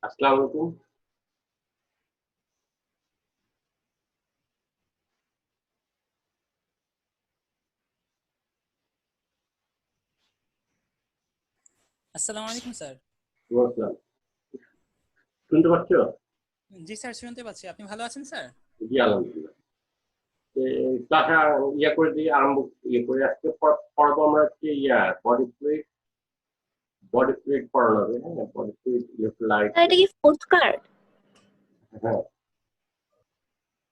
আসসালামু আলাইকুম। আসসালামু আলাইকুম স্যার। ওয়ালাইকুম আসসালাম। শুনতে পাচ্ছ? জি স্যার, শুনতে পাচ্ছি। আপনি ভালো আছেন স্যার? জি আলহামদুলিল্লাহ। ক্লাসে ইয়ে করে দিয়ে আরম্ভ ইয়ে করে আজকে পড়াবো আমরা হচ্ছে বডি ফ্লুইড পড়ানো হবে, হ্যাঁ, বডি ফ্লুইড ইলেক্ট্রোলাইট। স্যার এটা কি ফোর্থ কার্ড? হ্যাঁ,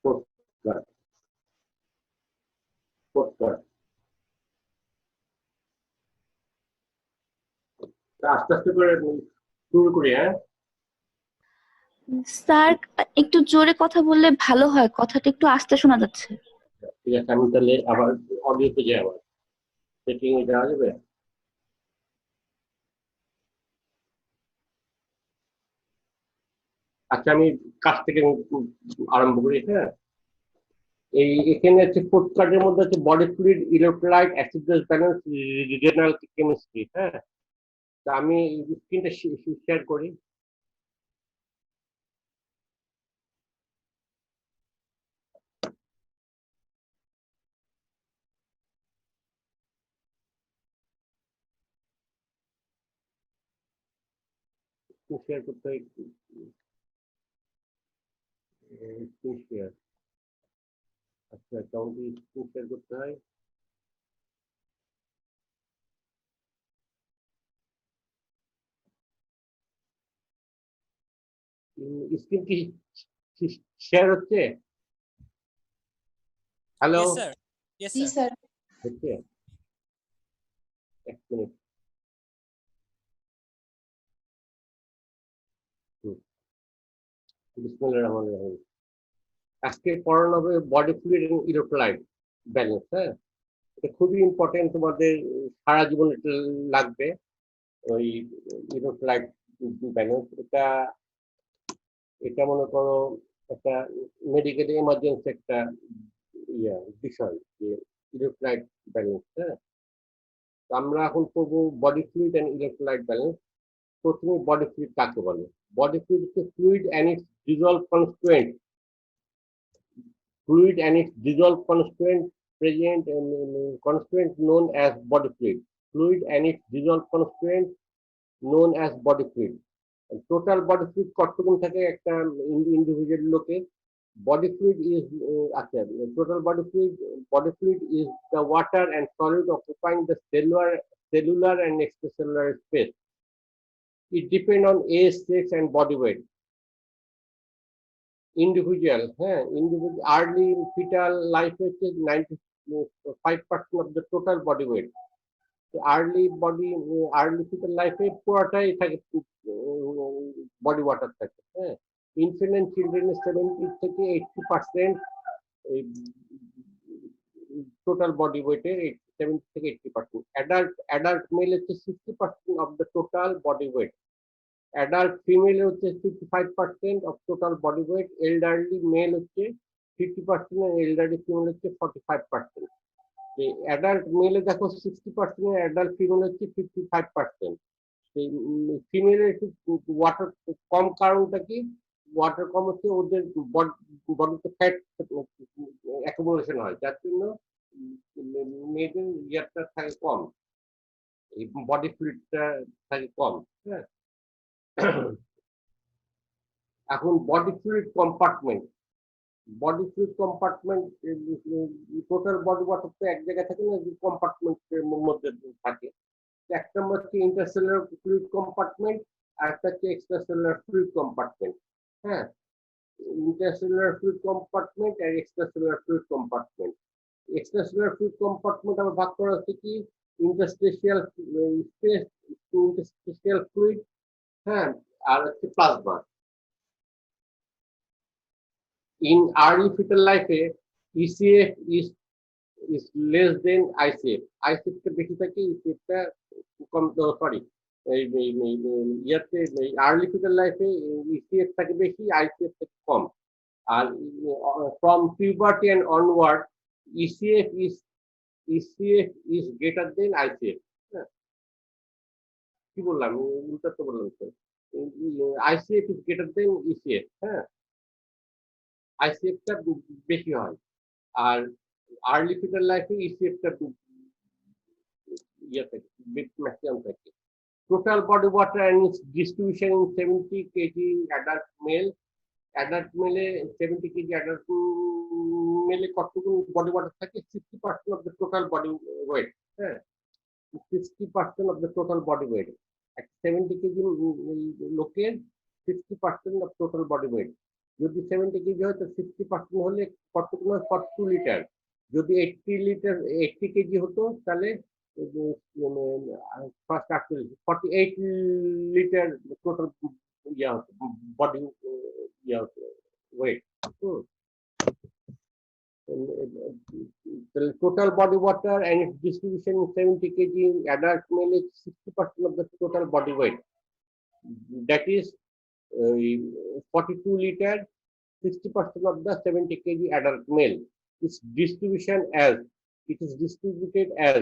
ফোর্থ ক্লাস, ফোর্থ ক্লাস। আস্তে আস্তে করে শুরু করি, হ্যাঁ। স্যার একটু জোরে কথা বললে ভালো হয়, কথাটা একটু আস্তে শোনা যাচ্ছে। ঠিক আছে, আমি তাহলে আবার অডিওতে যাই, আবার সেটিং এ যাওয়া যাবে। আচ্ছা, আমি কাছ থেকে আরম্ভ করি, হ্যাঁ। এখানে হচ্ছে ফোর্থ কার্ডের মধ্যে হচ্ছে body fluid electrolyte acid base balance regional chemistry, হ্যাঁ। তা আমি স্ক্রিনটা শেয়ার করি। শেয়ার করতে হয়, স্ক্রিন শেয়ার। আচ্ছা, কেমন কি স্ক্রিন শেয়ার করতে হয়? স্ক্রিন কি শেয়ার হচ্ছে? Hello, yes sir. ইয়েস জি স্যার। স্যার। হচ্ছে? এক মিনিট। বিসমিল্লাহির রহমানির রহিম। আজকে পড়ানো হবে বডি ফ্লুইড এবং ইলেক্ট্রোলাইট ব্যালেন্স, হ্যাঁ। এটা খুবই ইম্পর্টেন্ট, তোমাদের সারা জীবন এটা লাগবে। ওই ইলেক্ট্রোলাইট ব্যালেন্স, এটা এটা মনে করো একটা মেডিকেল এমার্জেন্সি একটা বিষয়, যে ইলেক্ট্রোলাইট ব্যালেন্স, হ্যাঁ। তো আমরা এখন করবো body fluid and electrolyte balance. প্রথমে বডি ফ্লুইড কাকে বলে? বডি ফ্লুইড হচ্ছে fluid and its dissolved constituent, fluid and its dissolved constituent known as body fluid and its dissolved constituent known as body fluid. Total body fluid কতটুকু থাকে একটা individual লোকে? Body fluid is আচ্ছা, total body fluid is the water and solid occupying the cellular and extracellular space. It depends on age, sex and body weight. Individual, হ্যাঁ, individual early fetal life হচ্ছে 95% of the total body wait. Early fetal লাইফে পুরোটাই থাকে, body water থাকে, হ্যাঁ। Infant and children 70 থেকে 80% total body ওয়েটের 70 থেকে 80%। অ্যাডাল্ট মেল হচ্ছে 60% of the total body weight. Adult female হচ্ছে 55% of total body weight. Elderly male হচ্ছে 50% আর এল্ডারলি ফিমেল হচ্ছে 45%। অ্যাডাল্ট মেলে দেখো 60%, অ্যাডাল্ট ফিমেল হচ্ছে 55%। ফিমেলের একটু ওয়াটার কম, কারণটা কি? ওয়াটার কম হচ্ছে ওদের বডিতে ফ্যাট অ্যাকুমুলেশন হয়, যার জন্য মেয়েদের ইয়ারটা থাকে কম, এই বডি ফ্লুইডটা থাকে কম, হ্যাঁ। এখন body fluid compartment total body water তো এক জায়গায় থাকে না, কম্পার্টমেন্টের মধ্যে থাকে। একটা নম্বর হচ্ছে ইন্টারসেলুলার ফ্লুইড কম্পার্টমেন্ট, আর একটা হচ্ছে এক্সট্রাসেলুলার ফ্লুইড কম্পার্টমেন্ট, হ্যাঁ। ইন্টারসেলুলার ফ্লুইড কম্পার্টমেন্ট আর extracellular fluid compartment. Extracellular fluid compartment আবার ভাগ করা হচ্ছে কি ইন্টারস্টেশিয়াল স্পেস, ইন্টারস্টেশিয়াল ফ্লুইড, হ্যাঁ, আর হচ্ছে plasma. In early fetal life, ECF is less than ICF. ICF টা বেশি থাকে, ECF টা কম, সরি, ইয়াতে আর্লি ফিটাল লাইফে ECF থাকে বেশি, ICF থাকে কম। আর from puberty and onward, ECF is greater than ICF। হ্যাঁ, কি বললাম? উল্টা তো বললাম তো। ICF is greater than ECF, হ্যাঁ, ICF টা বেশি হয়, আর আর্লি ফিটাল লাইফে ECF টা ইয়ে থাকে, ম্যাক্সিমাম থাকে। Total body water and its distribution in 70 kg adult male. Adult male 70 kg adult male কতটুকু body water থাকে? 60% of the total body weight. হ্যাঁ, 60% of the total body weight. At 70 kg লোকের 60% of total body weight. যদি 70 kg হয় তো 60% হলে কতটুকু? 42 litre. যদি 80 kg হতো তাহলে 48 litre total body wait. The total body water and its distribution in 70 kg adult male is 60% of the total body weight. That is 42 liter, 60% of the 70 kg adult male. Its distribution as it is distributed as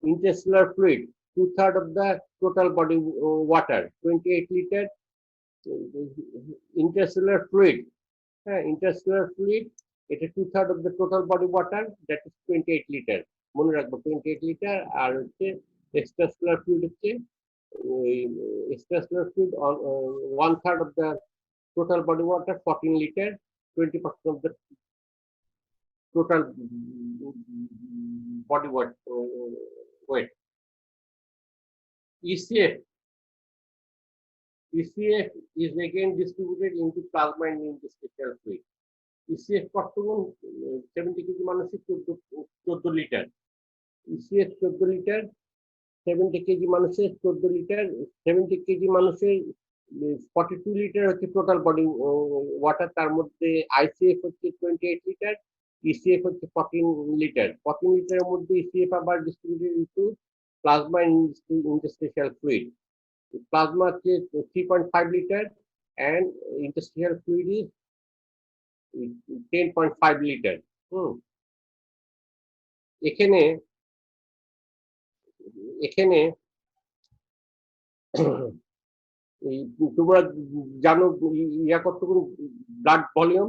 intercellular fluid, 2/3 of the total body water, 28 liter. Intercellular fluid, intercellular fluid, it is 2/3 of the total body water, that is 28 liter. মনে রাখবো 28 litre. আর হচ্ছে extracellular fluid হচ্ছে extracellular fluid on 1/3 of the total body water, 14 liter, 20% of the total body weight. ECF is again distributed into plasma and interstitial fluid. ECF কতটুকু? 70 KG মানুষের 14 litre. ECF 14 litre, 70 KG মানুষের 14 litre, 70 KG মানুষের 42 litre হচ্ছে total body water. তার মধ্যে ICF হচ্ছে 28 litre, ECF হচ্ছে 14 litre. 14 লিটারের মধ্যে ECF আবার distributed into plasma interstitial fluid. Plasma হচ্ছে 3.5 litre and interstitial fluid is 10.5 litre. এখানে তোমরা জানো ইয়া কতটুকু ব্লাড ভলিউম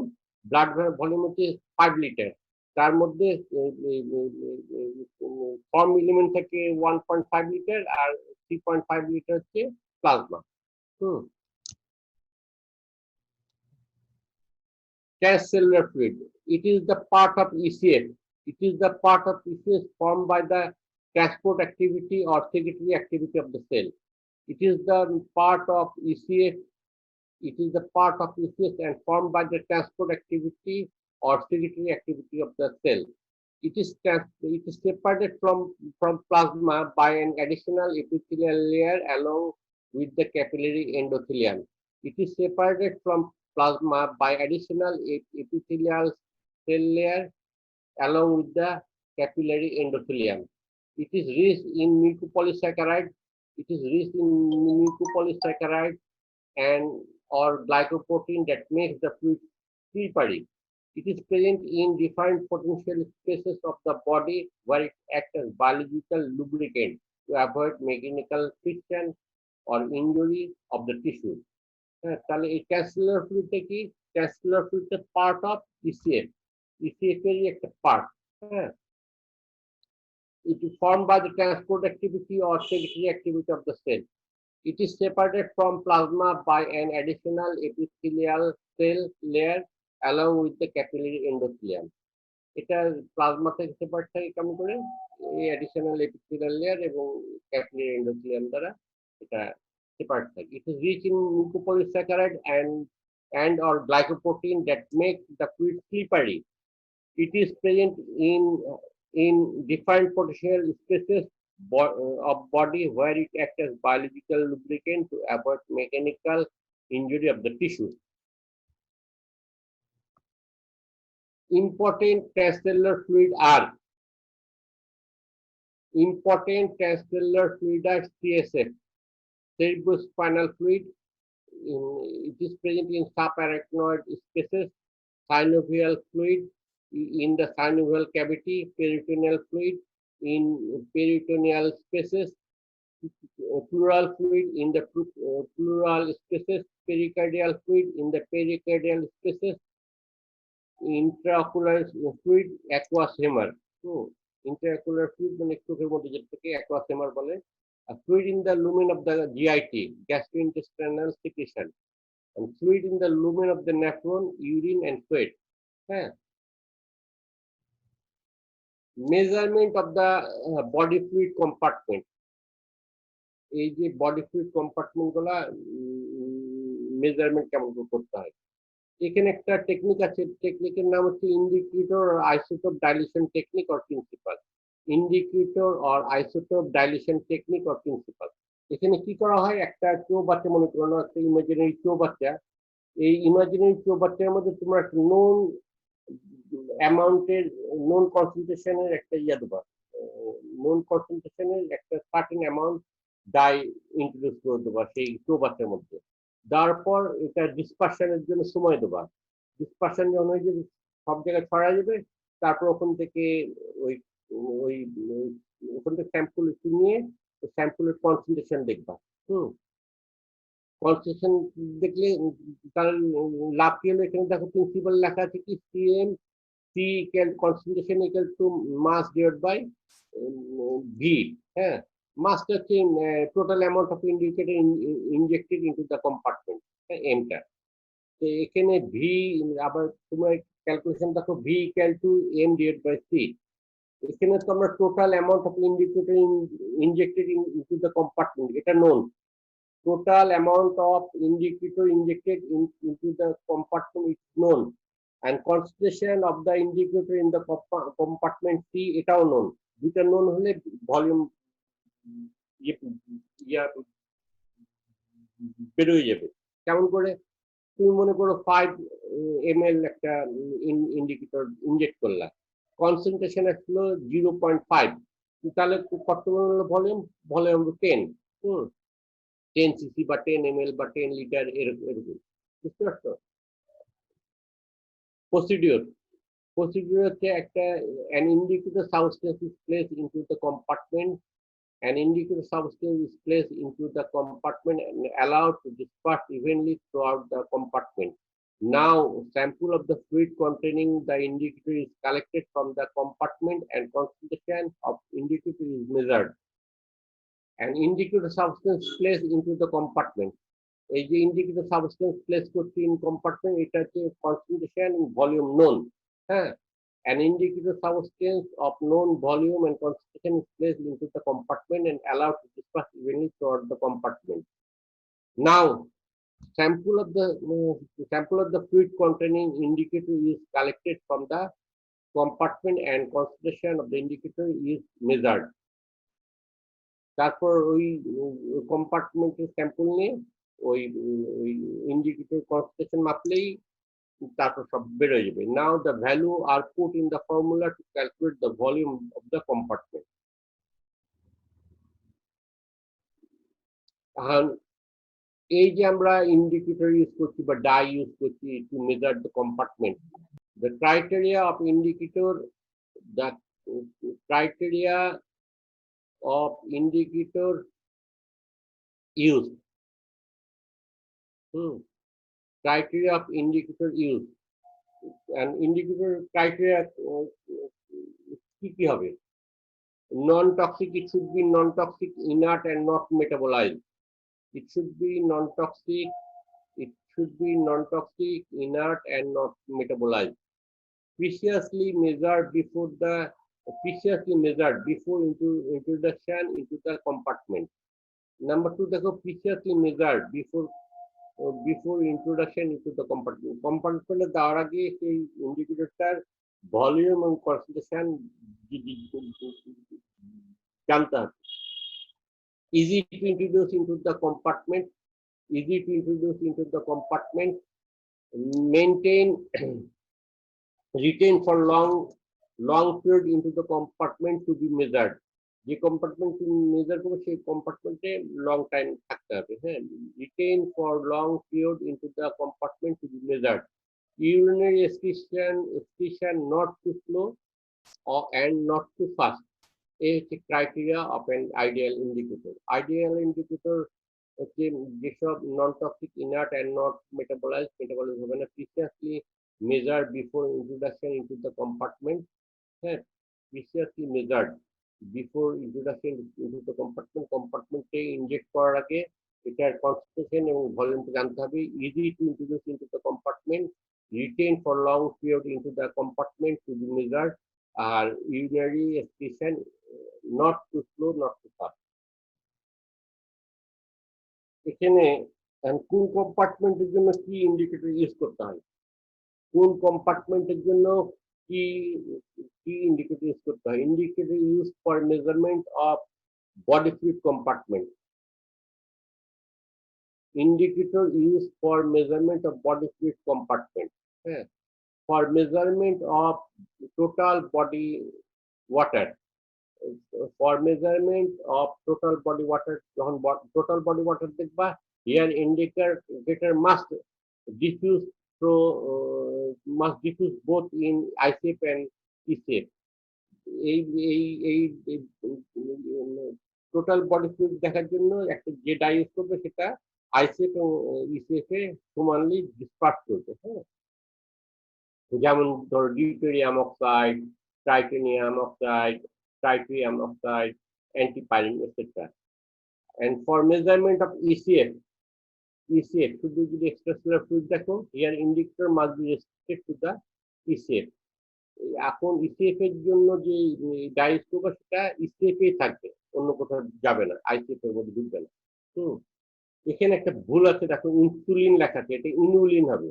হচ্ছে 5 লিটার। তার মধ্যে ফর্ম এলিমেন্ট থাকে 1.5 লিটার আর 3.5 লিটার হচ্ছে plasma. Transcellular fluid, it is the part of ECF. It is the part of ECF formed by the transport activity or secretory activity of the cell. It is the part of ECF. It is the part of ECF and formed by the transport activity or secretory activity of the cell. It is separated from plasma by an additional epithelial layer along with the capillary endothelium. It is separated from plasma by additional epithelial cell layer along with the capillary endothelium. It is rich in mucopolysaccharide. It is rich in mucopolysaccharide and or glycoprotein that makes the fluid slippery. It is present in defined potential spaces of the body where it acts as biological lubricant to avoid mechanical friction or injury of the tissue. তাহলে এই ট্রান্সসেলুলার ফ্লুইডটা কি? ট্রান্সসেলুলার ফ্লুইডটা part of ECF। ECF এরই একটা part. It is formed by the transport activity or secretory activity of the cell. It is separated from plasma by an additional epithelial cell layer along with the capillary endothelium. এটা plasma থেকে separate থাকে কেমন করে? এই additional epithelial layer এবং capillary endothelium দ্বারা এটা separate. It is rich in mucopolysaccharide and or glycoprotein that make the fluid slippery. It is present in defined potential spaces of body where it acts as biological lubricant to avoid mechanical injury of the tissue. Important transcellular fluid are CSF. Cerebrospinal fluid, it is present in subarachnoid spaces. Synovial fluid in the synovial cavity. Peritoneal fluid in peritoneal spaces. pleural fluid in the pleural spaces, pericardial fluid in the pericardial spaces, intraocular fluid, aqueous humor. Intraocular fluid মানে চোখের মধ্যে যেটাকে aqueous humor বলে, a fluid in the lumen of the GIT, gastrointestinal secretion, and fluid in the lumen of the nephron, urine and sweat. Measurement of the body fluid compartment. এই যে body fluid compartment গুলা measurement কেমন করতে হয়, এখানে একটা technique আছে, টেকনিকের নাম হচ্ছে indicator isotope dilution technique or principal. Indicator or isotope dilution technique or principal. এখানে কি করা হয়, একটা চৌবাচ্চা মনে করো, একটা ইমাজিনারি চৌবাচ্চা, এই ইমাজিনারি চৌবাচ্চার মধ্যে তোমরা নোন অ্যামাউন্টের, নোন কনসেন্ট্রেশনের একটা দেবা, নোন কনসেন্ট্রেশনের একটা সার্টেন অ্যামাউন্ট ডাই ইন্ট্রোডিউস করে দেবা সেই চৌবাচ্চার মধ্যে। দেওয়ার পর এটা ডিসপারশনের জন্য সময় দেবা। ডিসপারশন যখন হয়ে যাবে, সব জায়গায় ছড়া যাবে, তারপর ওখান থেকে ওই ওই ওখান থেকে স্যাম্পল একটু নিয়ে স্যাম্পলের কনসেন্ট্রেশন দেখবা। কনসেন্ট্রেশন দেখলে তার লাভ কি হলো, এখানে দেখো প্রিন্সিপাল লেখা আছে কি, CM C equal concentration equal to mass divide by V. Mass হচ্ছে total amount of indicator injected into the compartment, এমটা। তো এখানে ভি, আবার তোমরা ক্যালকুলেশন দেখো, V equal to M divide by C. এখানে তো আমরা total amount of indicator injected into the compartment, এটা known. Total amount of indicator injected into the compartment is known, and concentration of the indicator in the compartment C এটাও known। দুটা known হলে volume বেরোয় যাবে। কেমন করে, তুমি মনে করো 5 ml একটা ইন্ডিকেটর ইনজেক্ট করলা, কনসেন্ট্রেশন আসলো 0.5, তাহলে কত হলো ভলিউম, ভলিউম 10। 10 cc বা 10 ml বা 10 লিটার এরকম, বুঝতে পারছো? প্রসিডিউর হচ্ছে একটা, an indicator substance is placed into the compartment, an indicator substance is placed into the compartment and allowed to disperse evenly throughout the compartment. Now sample of the fluid containing the indicator is collected from the compartment and concentration of indicator is measured. An indicator substance placed into the compartment. এই যে indicator substance place করছি in compartment, এটা হচ্ছে concentration and volume known. An indicator substance of known volume and concentration is placed into the compartment and allowed to disperse evenly throughout the compartment. Now sample of the fluid containing indicator is collected from the compartment and concentration of the indicator is measured. তারপর ওই কম্পার্টমেন্টের sample নিয়ে ওই indicator concentration মাপলেই তারপর সব বেরোয় যাবে। নাও the value আর put in the formula to calculate the volume of the compartment. এই যে আমরা ইন্ডিকেটর ইউজ করছি বা ডাই ইউজ করছি to measure the compartment, the criteria of indicator, the criteria of indicator use, criteria of indicator use, and indicator criteria কি হবে, non-toxic, it should be non-toxic, inert and not metabolized. It should be non-toxic, inert and not metabolized. Preciously measured before introduction into the compartment. Number 2 দেখো, preciously measured before introduction into the compartment. কম্পার্টমেন্টে দেওয়ার আগে সেই ইন্ডিকেটরটার volume এবং concentration জানতে হবে। Easy to introduce into the compartment, retain for long period into the compartment to be measured. যে compartment measure করবে সেই কম্পার্টমেন্টে লং টাইম থাকতে হবে। Retain for long period into the compartment to be measured. urinary excretion not too slow and not too fast. এই হচ্ছে criteria of an ideal indicator. Ideal indicator হচ্ছে যেসব non toxic inert and not metabolize হবে না, precisely measure before introduction into the compartment. হ্যাঁ, precisely measured before introduction into the কম্পার্টমেন্টে inject করার আগে এটার কনসেন্ট্রেশন এবং ভলিউমটা জানতে হবে। Easy to introduce into the compartment, retain for long period into the compartment to be measured, আর urinary excretion not too slow, not too fast. এখানে কোন কম্পার্টমেন্টের জন্য কি ইন্ডিকেটর ইউজ করতে হয়, কোন কম্পার্টমেন্টের জন্য কি কি ইন্ডিকেটর ইউজ করতে হয়? Indicator use for measurement of body fluid compartment. Indicator used for measurement of body fluid compartment. Yeah. For measurement of total body water. For measurement of total body water, total body water দেখবা, here indicator must diffuse both in ICF and ECF. এই total body fluid দেখার জন্য একটা যে die use করবে সেটা ICF এবং ECF এ সমানলি disperse করবে। হ্যাঁ, যেমন ধরো deuterium oxide, titanium oxide, tritium oxide, antipyrine etcetera. And for measurement of ECF শুধু যদি এক্সট্রাসেলুলার ফ্লুইড দেখো, here indicator must be restricted to the ECF. এখন ইসিএফ এর জন্য যে ডাই ইউজ করবে সেটা ইসিএফ এ থাকবে, অন্য কোথাও যাবে না, আইসিএফ এর মধ্যে ঢুকবে না। এখানে একটা ভুল আছে, দেখো ইনসুলিন লেখা আছে, এটা ইনুলিন হবে।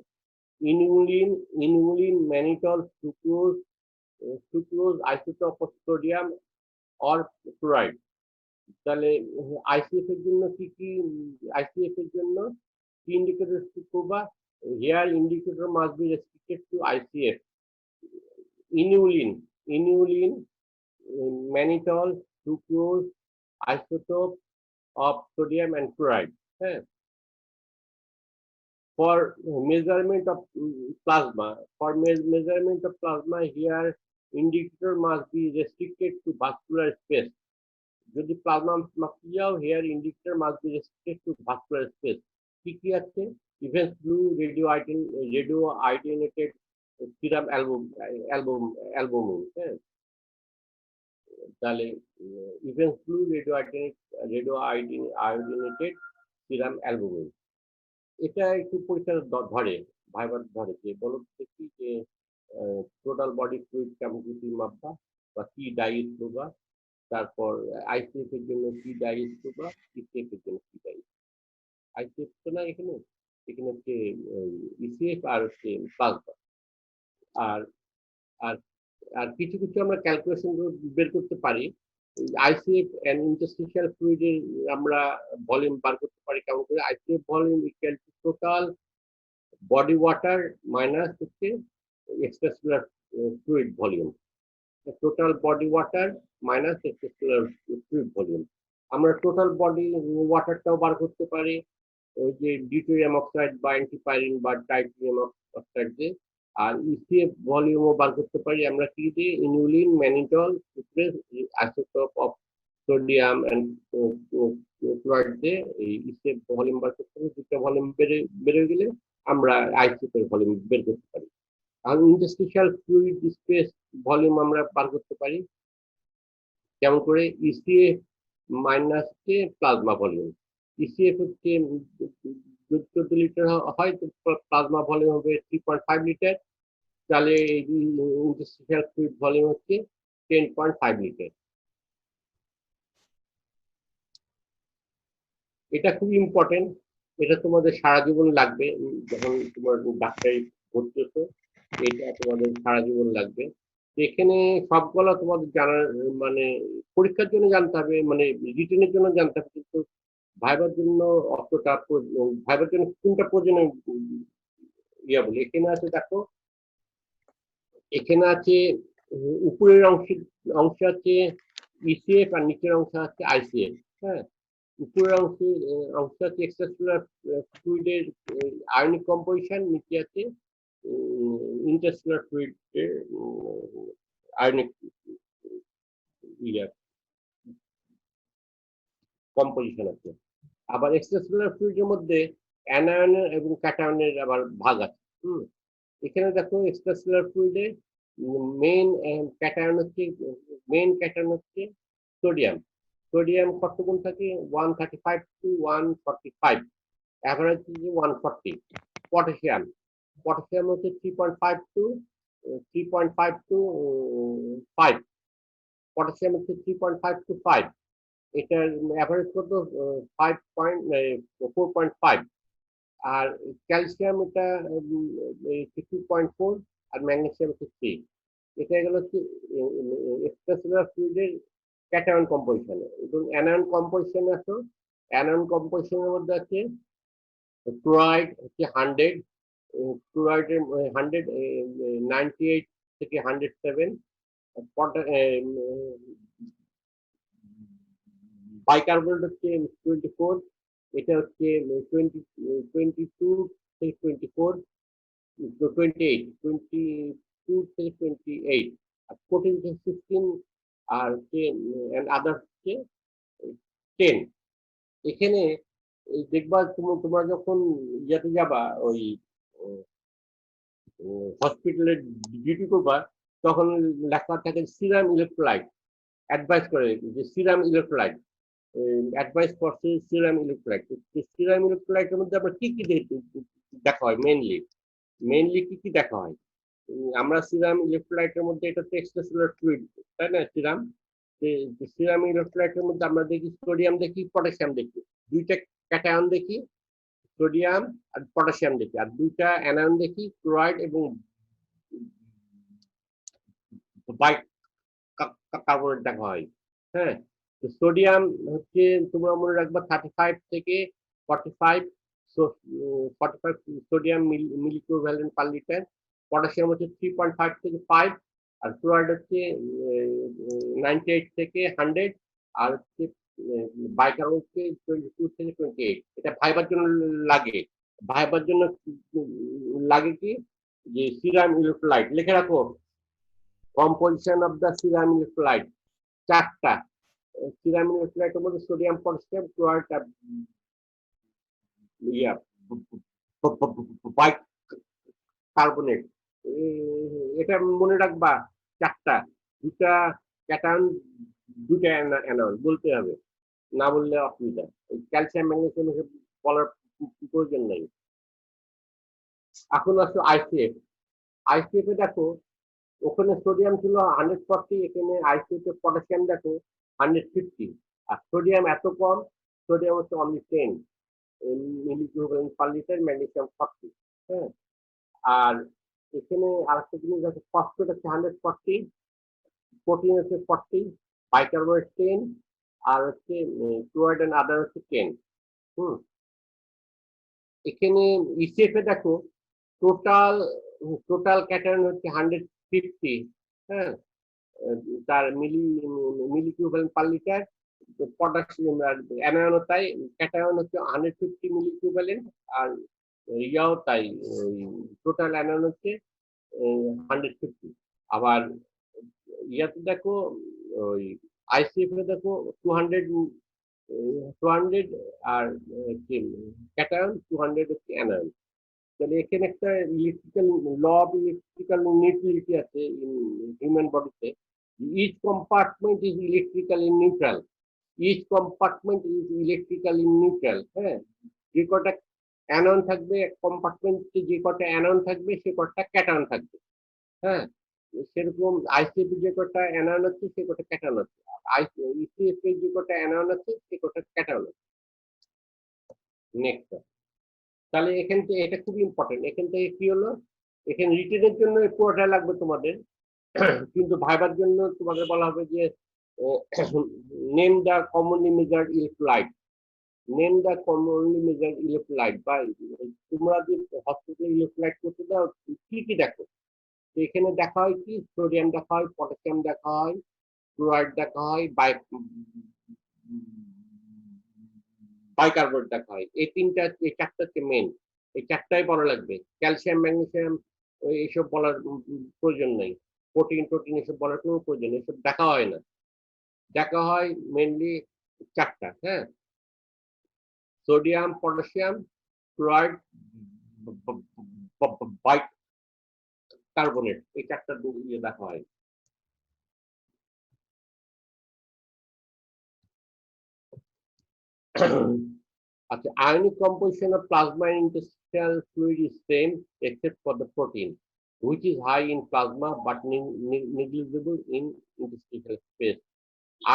Inulin mannitol sucrose isotope of sodium or chloride. তাহলে আইসিএফ এর জন্য আইসিএফ এর জন্য কি ইন্ডিকেটর করবা? Here indicator must be restricted two ICF. Inulin mannitol sucrose isotope of sodium and chloride. For measurement of plasma, here indicator must be restricted to vascular space. যদি plasma মাপতে যাও, here indicator must be restricted to vascular space. কি আছে? Events blue radio iodinated serum albumin. তাহলে event blue radio আয়োডিনেটেড serum albumin, এটা একটু পরীক্ষা ধরে, ভাইবার ধরে যে বলো দেখি যে টোটাল বডি ফ্লুইড কেমন কিছু মাপবা বা কি ডাইট করবা, তারপর আইসিএফ এর জন্য কি ডাইট করবা, ইসিএফ এর জন্য কি ডাইট। আইসিএফ তো না, এখানে হচ্ছে ইসিএফ আর হচ্ছে প্লাজমা। আর আর আর কিছু আমরা ক্যালকুলেশন বের করতে পারি। আইসিএফ এন্ড ইন্টারস্টিশিয়াল ফ্লুইডের আমরা ভলিউম বার করতে পারি কেমন করে? ICF volume equal to total body water minus হচ্ছে extracellular fluid volume. Total body water minus extracellular fluid volume. আমরা টোটাল বডি ওয়াটারটাও বার করতে পারি ওই যে ডিউটেরিয়াম অক্সাইড বা অ্যান্টিপাইরিন বা টাইটেনিয়াম অক্সাইড দিয়ে। আর ইসিএফ ভলিউমও বার করতে পারি আমরা কি দিয়ে? Inulin mannitol sucrose isotope of sodium and chloride দিয়ে এই ইসিএফ ভলিউম বার করতে পারি। দুটো ভলিউম বেড়ে গেলে আমরা আইসিএফ এর ভলিউম বের করতে পারি। আর ইন্টারস্টিশিয়াল ফ্লুইড স্পেস ভলিউম আমরা বার করতে পারি যেমন করে? ইসিএফ মাইনাস কে প্লাজমা ভলিউম। ইসিএফ হচ্ছে 14 লিটার হয়, তো প্লাজমা ভলিউম হবে 3.5 লিটার। তাহলে ইন্টারস্টিশিয়াল ফ্লুইড ভলিউম হচ্ছে 10.5 লিটার। এটা খুব ইম্পর্টেন্ট, এটা তোমাদের সারা জীবন লাগবে যখন তোমার ডাক্তারি ভর্তি হতো, এটা তোমাদের সারা জীবন লাগবে। এখানে সবগুলো তোমাদের জানার মানে পরীক্ষার জন্য জানতে হবে, মানে রিটেনের জন্য জানতে হবে, কিন্তু ভাইবার জন্য অতটা, ভাইবার জন্য কোনটা প্রয়োজনে ইয়া বলি। এখানে আছে দেখো, এখানে আছে উপরের অংশ আছে ইসিএফ আর নিচের অংশ আছে আইসিএফ। হ্যাঁ, উপরের অংশ আছে এক্সট্রাসেলুলার ফ্লুইডের আয়নিক কম্পোজিশন, নিচে আছে ইন্টারস্টেলার ফ্লুইডের আয়নিক ইয়া কম্পোজিশন আছে। আবার এক্সট্রাসেলুলার ফ্লুইডের মধ্যে অ্যানায়নের এবং ক্যাটায়নের আবার ভাগ আছে। এখানে দেখো এক্সট্রাসেলুলার ফ্লুইডে মেইন ক্যাটায়ন হচ্ছে সোডিয়াম। সোডিয়াম কত গুণ থাকে? 135 to 145, অ্যাভারেজ 140। পটাশিয়াম হচ্ছে 3.5 to 5। পটাশিয়াম হচ্ছে 3.5 to 5, এটার অ্যাভারেজ কত? 4.5। আর ক্যালসিয়াম এটা 2.4, আর ম্যাগনেসিয়াম হচ্ছে 3। এটা গেল হচ্ছে এক্সট্রাসেলুলার ফ্লুইডের ক্যাটায়ন কম্পোজিশন। এবং অ্যানায়ন কম্পোজিশন আছে। অ্যানায়ন কম্পোজিশনের মধ্যে আছে ক্লোরাইড হচ্ছে 100, ক্লোরাইডের 100, 98 থেকে 107। বাইকার্বনেট হচ্ছে 24, এটা হচ্ছে 22 থেকে 24, 28, 22 থেকে 28। আর প্রোটিন হচ্ছে 16, আর হচ্ছে আদার্স হচ্ছে 10। এখানে দেখবা তোমরা যখন ইয়েতে যাবা, ওই হসপিটালে ডিউটি করবা, তখন লেখা থাকে সিরাম ইলেকট্রোলাইট। অ্যাডভাইস করে যে সিরাম ইলেকট্রোলাইট, অ্যাডভাইস করছে সিরাম ইলেকট্রোলাইট। সিরাম ইলেকট্রোলাইটের মধ্যে আমরা কি কি দেখা হয়? মেইনলি কি কি দেখা হয়? আমরা সিরাম ইলেকট্রোলাইটের মধ্যে, এটা তো এক্সট্রাসেলুলার ফ্লুইড, তাই না? সিরাম ইলেকট্রোলাইটের মধ্যে আমরা দেখি সোডিয়াম দেখি, পটাশিয়াম দেখি, দুইটা ক্যাটায়ন দেখি, সোডিয়াম আর পটাশিয়াম দেখি, আর দুইটা অ্যানায়ন দেখি, ক্লোরাইড এবং বাইকার্বনেট দেখা হয়। হ্যাঁ, সোডিয়াম হচ্ছে তোমরা মনে রাখবা 35 থেকে 45, 45 সোডিয়াম মিলিইকুইভ্যালেন্ট পার লিটার। পটাশিয়াম হচ্ছে 3.5 থেকে 5, আর ক্লোরাইড হচ্ছে 98 থেকে 100, আর হচ্ছে বাইকার্বনেট হচ্ছে 22 থেকে 28। এটা ভাইবার জন্য লাগে। ভাইবার জন্য লাগে কি? যে সিরাম ইলেকট্রোলাইট লিখে রাখো। Composition of the serum electrolyte 4টা। সিরাম ইলেকট্রোলাইটের মধ্যে সোডিয়াম, পটাশিয়াম, ক্লোরাইড, বাইকার্বনেট। এটা মনে রাখবা 4টা। দুটা ক্যাটায়ন, দুটা অ্যানায়ন বলতে হবে, না বললে অসুবিধা। ক্যালসিয়াম, ম্যাগনেসিয়াম এসব বলার প্রয়োজন নেই। এখন আসো আইসিএফ। আইসিএফ এ দেখো, ওখানে সোডিয়াম ছিল 140, এখানে আইসিএফ এ পটাশিয়াম দেখো 150। আর সোডিয়াম এত কম, সোডিয়াম হচ্ছে অনলি 10 মিলিইকুইভ্যালেন্ট পার লিটার, ম্যাগনেসিয়াম 40। হ্যাঁ, আর এখানে আরেকটা জিনিস আছে, ফসফেট হচ্ছে 140, প্রোটিন হচ্ছে 40, বাইকার্বনেট 10, আর হচ্ছে ক্লোরাইড এন্ড আদার হচ্ছে 10। এখানে ইসিএফ এ দেখো টোটাল ক্যাটায়ন হচ্ছে 150। হ্যাঁ, তার মিলিইকুইভ্যালেন্ট পার লিটার। পটাশিয়াম অ্যানায়ন তাই, ক্যাটায়ন হচ্ছে 150 মিলিইকুইভ্যালেন্ট, আর ইয়াও তাই, টোটাল অ্যানায়ন হচ্ছে 150। আবার ইয়াতে দেখো, ওই আইসিএফ এ দেখো 200, আর ক্যাটায়ন 200 হচ্ছে অ্যানায়ন। তাহলে এখানে একটা electrical law of electrical neutrality আছে হিউম্যান বডিতে। Each compartment is electrically neutral. Each compartment is electrically neutral. হ্যাঁ, যে কটা অ্যানন থাকবে কম্পার্টমেন্টে, যে কটা অ্যানন থাকবে সে কটা ক্যাটায়ন থাকবে। হ্যাঁ, সেরকম আইসিএফ যে কটা অ্যানন আছে সে কটা ক্যাটায়ন আছে, ইসিএফ এর যে কটা অ্যানন আছে সে কটা ক্যাটায়ন আছে। নেক্সট। তাহলে এখান থেকে এটা খুব ইম্পর্টেন্ট। এখান থেকে কি হলো, এখানে রিটেনের জন্য পুরোটা লাগবে তোমাদের, কিন্তু ভাইবার জন্য তোমাদের বলা হবে যে name the commonly measured electrolyte. Name the commonly measured electrolyte, বা তোমরা যে হসপিটালে ইলেকট্রোলাইট করতে দাও কি কি দেখো? এখানে দেখা হয় কি, সোডিয়াম দেখা হয়, পটাশিয়াম দেখা হয়, ক্লোরাইড দেখা হয়, বাইকার্বনেট দেখা হয়। এই 4টা হচ্ছে মেন। এই 4টাই বলা লাগবে। ক্যালসিয়াম, ম্যাগনেসিয়াম এইসব বলার প্রয়োজন নেই। প্রোটিন এসব বলার কোনো প্রয়োজন নেই, এসব দেখা হয় না। দেখা হয় মেনলি 4টা। হ্যাঁ, sodium, potassium, chloride, bicarbonate, এই চারটা ইয়ে দেখা হয়। Okay, ionic composition of plasma in interstitial fluid is same except for the protein, which is high in plasma but negligible in interstitial space.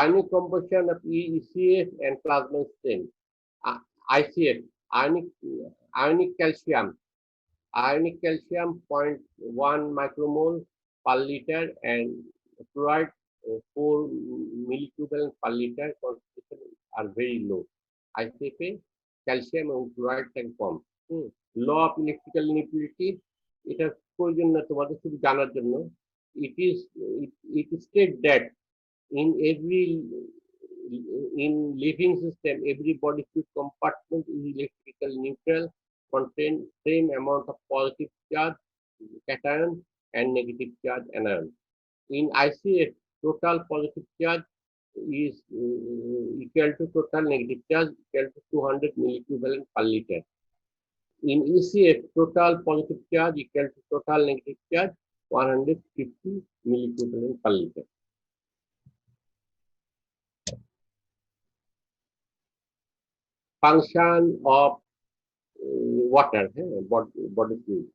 Ionic composition of ECF and plasma is same. ICF, ionic calcium, 0.1 micromole per liter, and chloride 4 milliequivalent per liter concentration are very low. ICF calcium and chloride tank com. Law of electrical ineptity, এটা প্রয়োজন না তোমাদের শুধু জানার জন্য। It states that in living system, every body fluid compartment is electrically neutral, contain same amount of positive charge cation and negative charge anion. In ICF, total positive charge is equal to total negative charge equal to 200 milliequivalent per liter. In ECF, total positive charge equal to total negative charge 150 milliequivalent per liter. Function of water, body fluid.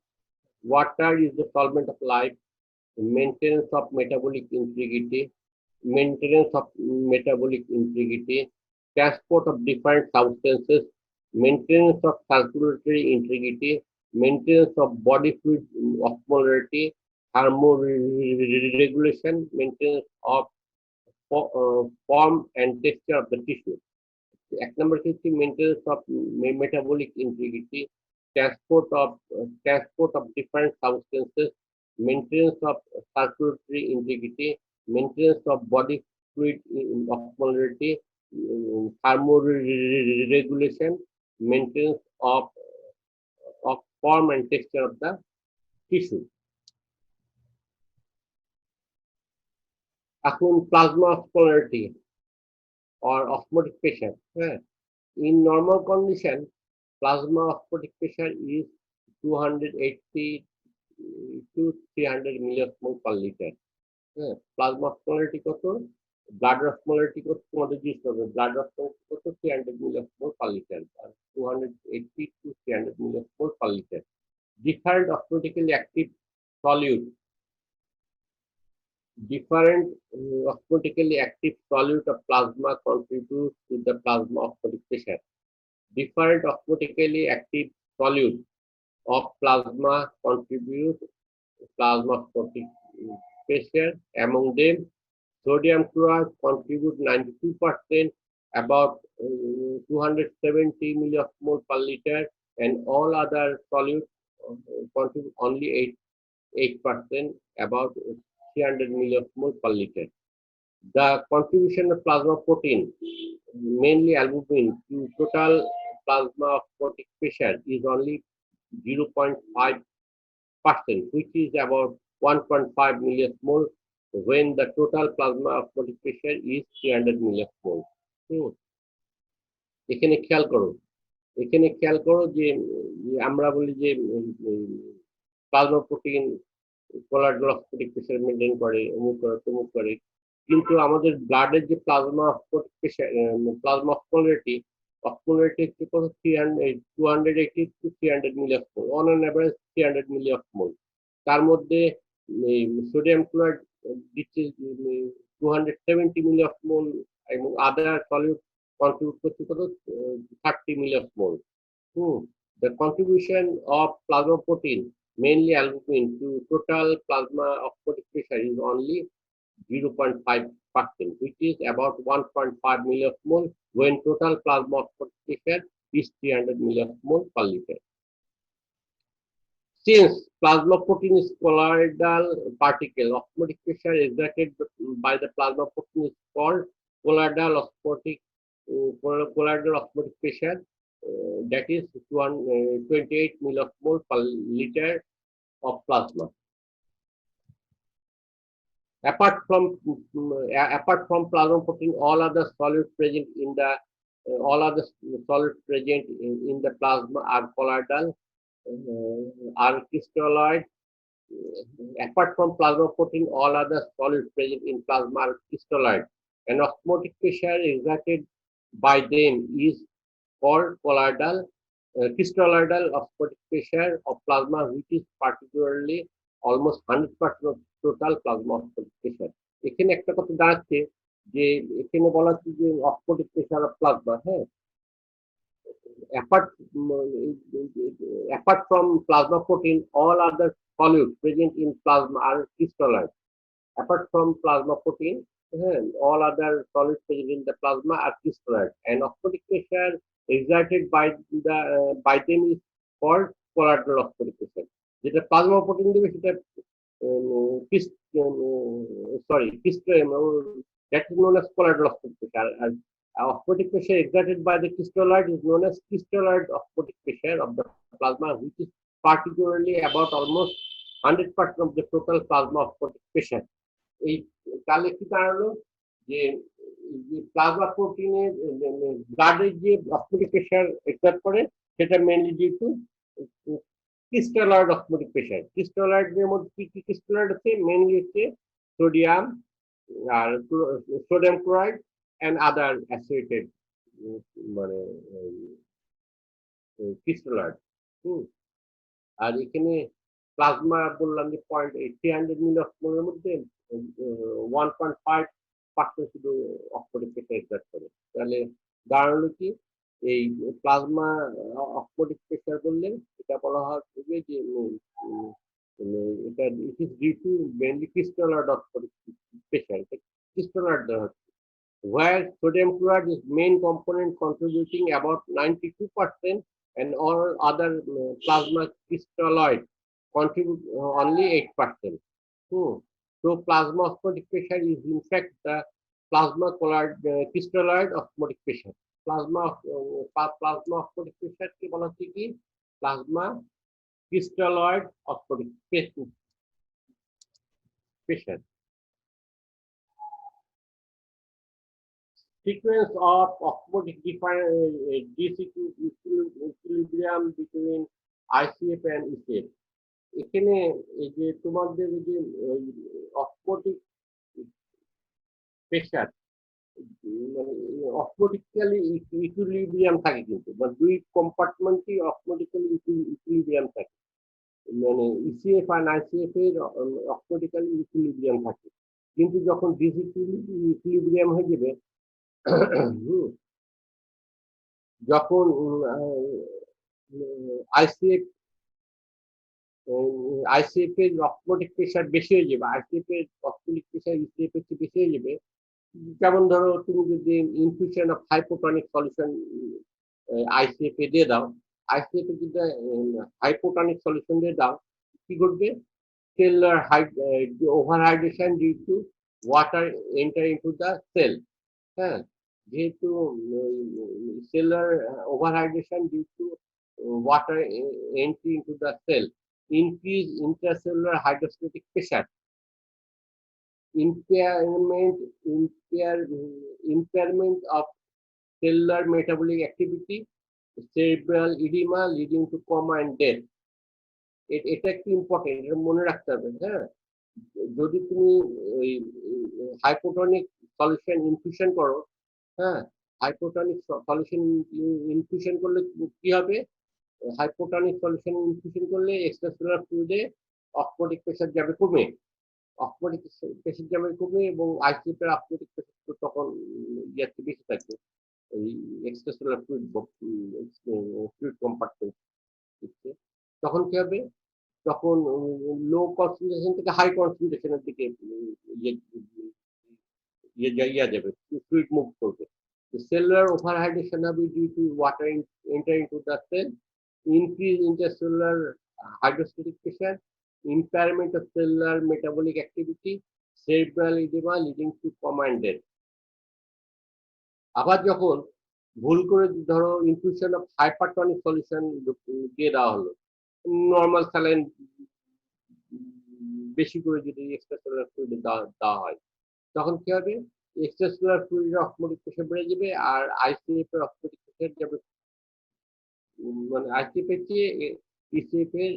Water is the solvent of life, maintenance of metabolic integrity, transport of different substances, maintenance of circulatory integrity, maintenance of body fluid osmolarity, thermoregulation, maintenance of form and texture of the tissue. Act number 50, maintenance of metabolic integrity, transport of different substances, maintenance of circulatory integrity, maintenance of body fluid osmolarity, thermoregulation, maintenance of form and texture of the tissue. এখন plasma osmolarity or osmotic pressure. In normal condition, plasma osmotic pressure is 280 to 300 milliosmol per liter. Plasma osmolarity কত, blood osmolarity কত তোমাদের জিজ্ঞেস করবে, blood osmolarity কত 300 milliosmol per liter, 280 to 300 milliosmol per liter. Different osmotically active solute. Different osmotically active solute of plasma contributes to the plasma osmotic pressure. Different osmotically active solute of plasma contribute to plasma osmotic pressure. Among them, sodium chloride contribute 92%, about 270 milliosmol per liter, and all other solutes contribute only 8%, about 300 milliosmol per liter. The contribution of plasma protein, mainly albumin, to total plasma osmotic pressure is only 0.5%, which is about 1.5 milliosmol when the total plasma osmotic pressure is 300 milliosmol. এখানে খেয়াল করো যে আমরা বলি যে plasma protein colloidal osmotic pressure maintain করে, অমুক করে তমুক করে, কিন্তু আমাদের ব্লাডের যে plasma osmotic pressure, plasma osmolarity হচ্ছে কত, 280 to 300 milliosmol, on an average 300 milliosmol। তার মধ্যে সোডিয়াম ক্লোরাইড দিচ্ছে 270 milliosmol এবং আদার সলিউট কন্ট্রিবিউট করছে কত, 30 milliosmol। The contribution of plasma protein, mainly albumin, to total plasma osmotic pressure is only 0.5%, which is about 1.5 milliosmol when total plasma osmotic pressure is 300 milliosmol per liter. Since plasma protein is colloidal particle, osmotic pressure exerted by the plasma protein is called colloidal osmotic pressure, that is 28 milliosmol per liter of plasma. Apart from plasma protein, all other solids present in the all other solids present in the plasma are colloidal, are crystalloid. Apart from plasma protein, all other solids present in plasma are crystalloid, and osmotic pressure exerted by them is called colloidal. Crystalloidal osmotic pressure of plasma, which is particularly almost 100% of total plasma osmotic pressure. এখানে একটা কথা দাঁড়াচ্ছে যে এখানে বলা হচ্ছে যে osmotic pressure of plasma, হ্যাঁ, apart apart from plasma protein, all other solutes present in plasma are crystalloid. Apart from plasma protein, all other solids present in the plasma are crystalloid, and osmotic pressure exerted by them is called colloidal osmotic pressure. যেটা plasma protein দেবে সেটা that is known as colloidal osmotic pressure. And osmotic pressure exerted by the crystalloid is known as crystalloid osmotic pressure of the plasma, which is particularly about almost 100% of the total plasma osmotic pressure. এই তাহলে কি দাঁড়ালো যে plasma প্রোটিনের ব্লাডের যে osmotic pressure exert করে সেটা mainly due to crystalloid osmotic pressure. ক্রিস্টালয়েডের মধ্যে কি কি ক্রিস্টালয়েড আছে? মেইনলি হচ্ছে সোডিয়াম আর sodium chloride and other associated মানে ক্রিস্টালয়েড। আর এখানে প্লাজমা বললাম যে 300 মিলি অসমোলের মধ্যে 1.5% শুধু অসমোটিক প্রেসার এক্সার্ট করে। তাহলে দাঁড়ালো কি এই প্লাজমা অসমোটিক প্রেসার বললে এটা বলা হবে যে এটা it is due to mainly crystalloid osmotic pressure. Crystalloid দেওয়া হচ্ছে where sodium chloride is main component contributing about 92% and all other plasma crystalloid contribute only 8%. So plasma osmotic pressure is in fact the plasma colloid crystalloid osmotic pressure. Plasma osmotic pressure ke bola hচ্ছে কি plasma crystalloid osmotic pressure. Sequence of osmotic disequilibrium between ICF and ECF. এখানে এই যে তোমাদের যে osmotic pressure মানে অসমোটিক্যালি equilibrium থাকে, কিন্তু মানে দুই কম্পার্টমেন্টই অসমোটিক্যালি ইকুইলিব্রিয়াম থাকে, মানে ইসিএফ আর আইসিএফ এর অসমোটিক্যালি ইকুইলিব্রিয়াম থাকে। কিন্তু যখন ডিসইকুইলিব্রিয়াম হয়ে যাবে, যখন আইসিএফ এর অসমোটিক প্রেসার বেশি হয়ে যাবে, আইসিএফ এর অসমোটিক প্রেসার ইসিএফ এর চেয়ে বেশি হয়ে যাবে। যেমন ধরো তুমি যদি infusion of hypotonic solution ICF এ দিয়ে দাও, আইসিএফ এ যদি হাইপোটনিক সলিউশন দিয়ে দাও, কি ঘটবে? Cellular overhydration due to water enter into the cell. হ্যাঁ, যেহেতু cellular overhydration due to water entry into the cell, increase intracellular hydrostatic pressure, impairment of cellular metabolic activity, cerebral edema leading to coma and death. এটা একটু important, এটা মনে রাখতে হবে। হ্যাঁ, যদি তুমি ওই হাইপোটনিক সলিউশন ইনফিউশন করো, হ্যাঁ, হাইপোটনিক সলিউশন ইনফিউশন করলে কি হবে? হাইপোটনিক সলিউশন ইনফিউশন করলে এক্সট্রাসেলুলার ফ্লুইডে অসমোটিক প্রেসার যাবে কমে, অসমোটিক প্রেসার যাবে কমে, এবং আইসিএফ এর অসমোটিক প্রেসার তখন ইয়াতে বেশি থাকবে, ওই এক্সট্রাসেলুলার ফ্লুইড কম্পার্টমেন্ট। তখন কি হবে? তখন লো কনসেন্ট্রেশন থেকে হাই কনসেন্ট্রেশনের দিকে যাবে, ফ্লুইড মুভ করবে। The cellular overhydration will be due to water enter into the cell, increase intercellular hydrostatic pressure, impairment of cellular metabolic activity, cerebral edema leading to coma and death. আবার যখন ভুল করে ধরো infusion of hypertonic solution দিয়ে দেওয়া হলো, normal saline বেশি করে যদি এক্সট্রাসেলুলার ফ্লুইডে দেওয়া হয়, তখন কি হবে? এক্সট্রাসেলুলার ফ্লুইডের অস্মোটিক প্রেশার বেড়ে যাবে, আর আইসিএফ এর অস্মোটিক প্রেশার যাবে, মানে আইসিএফ এর চেয়ে ইসিএফ এর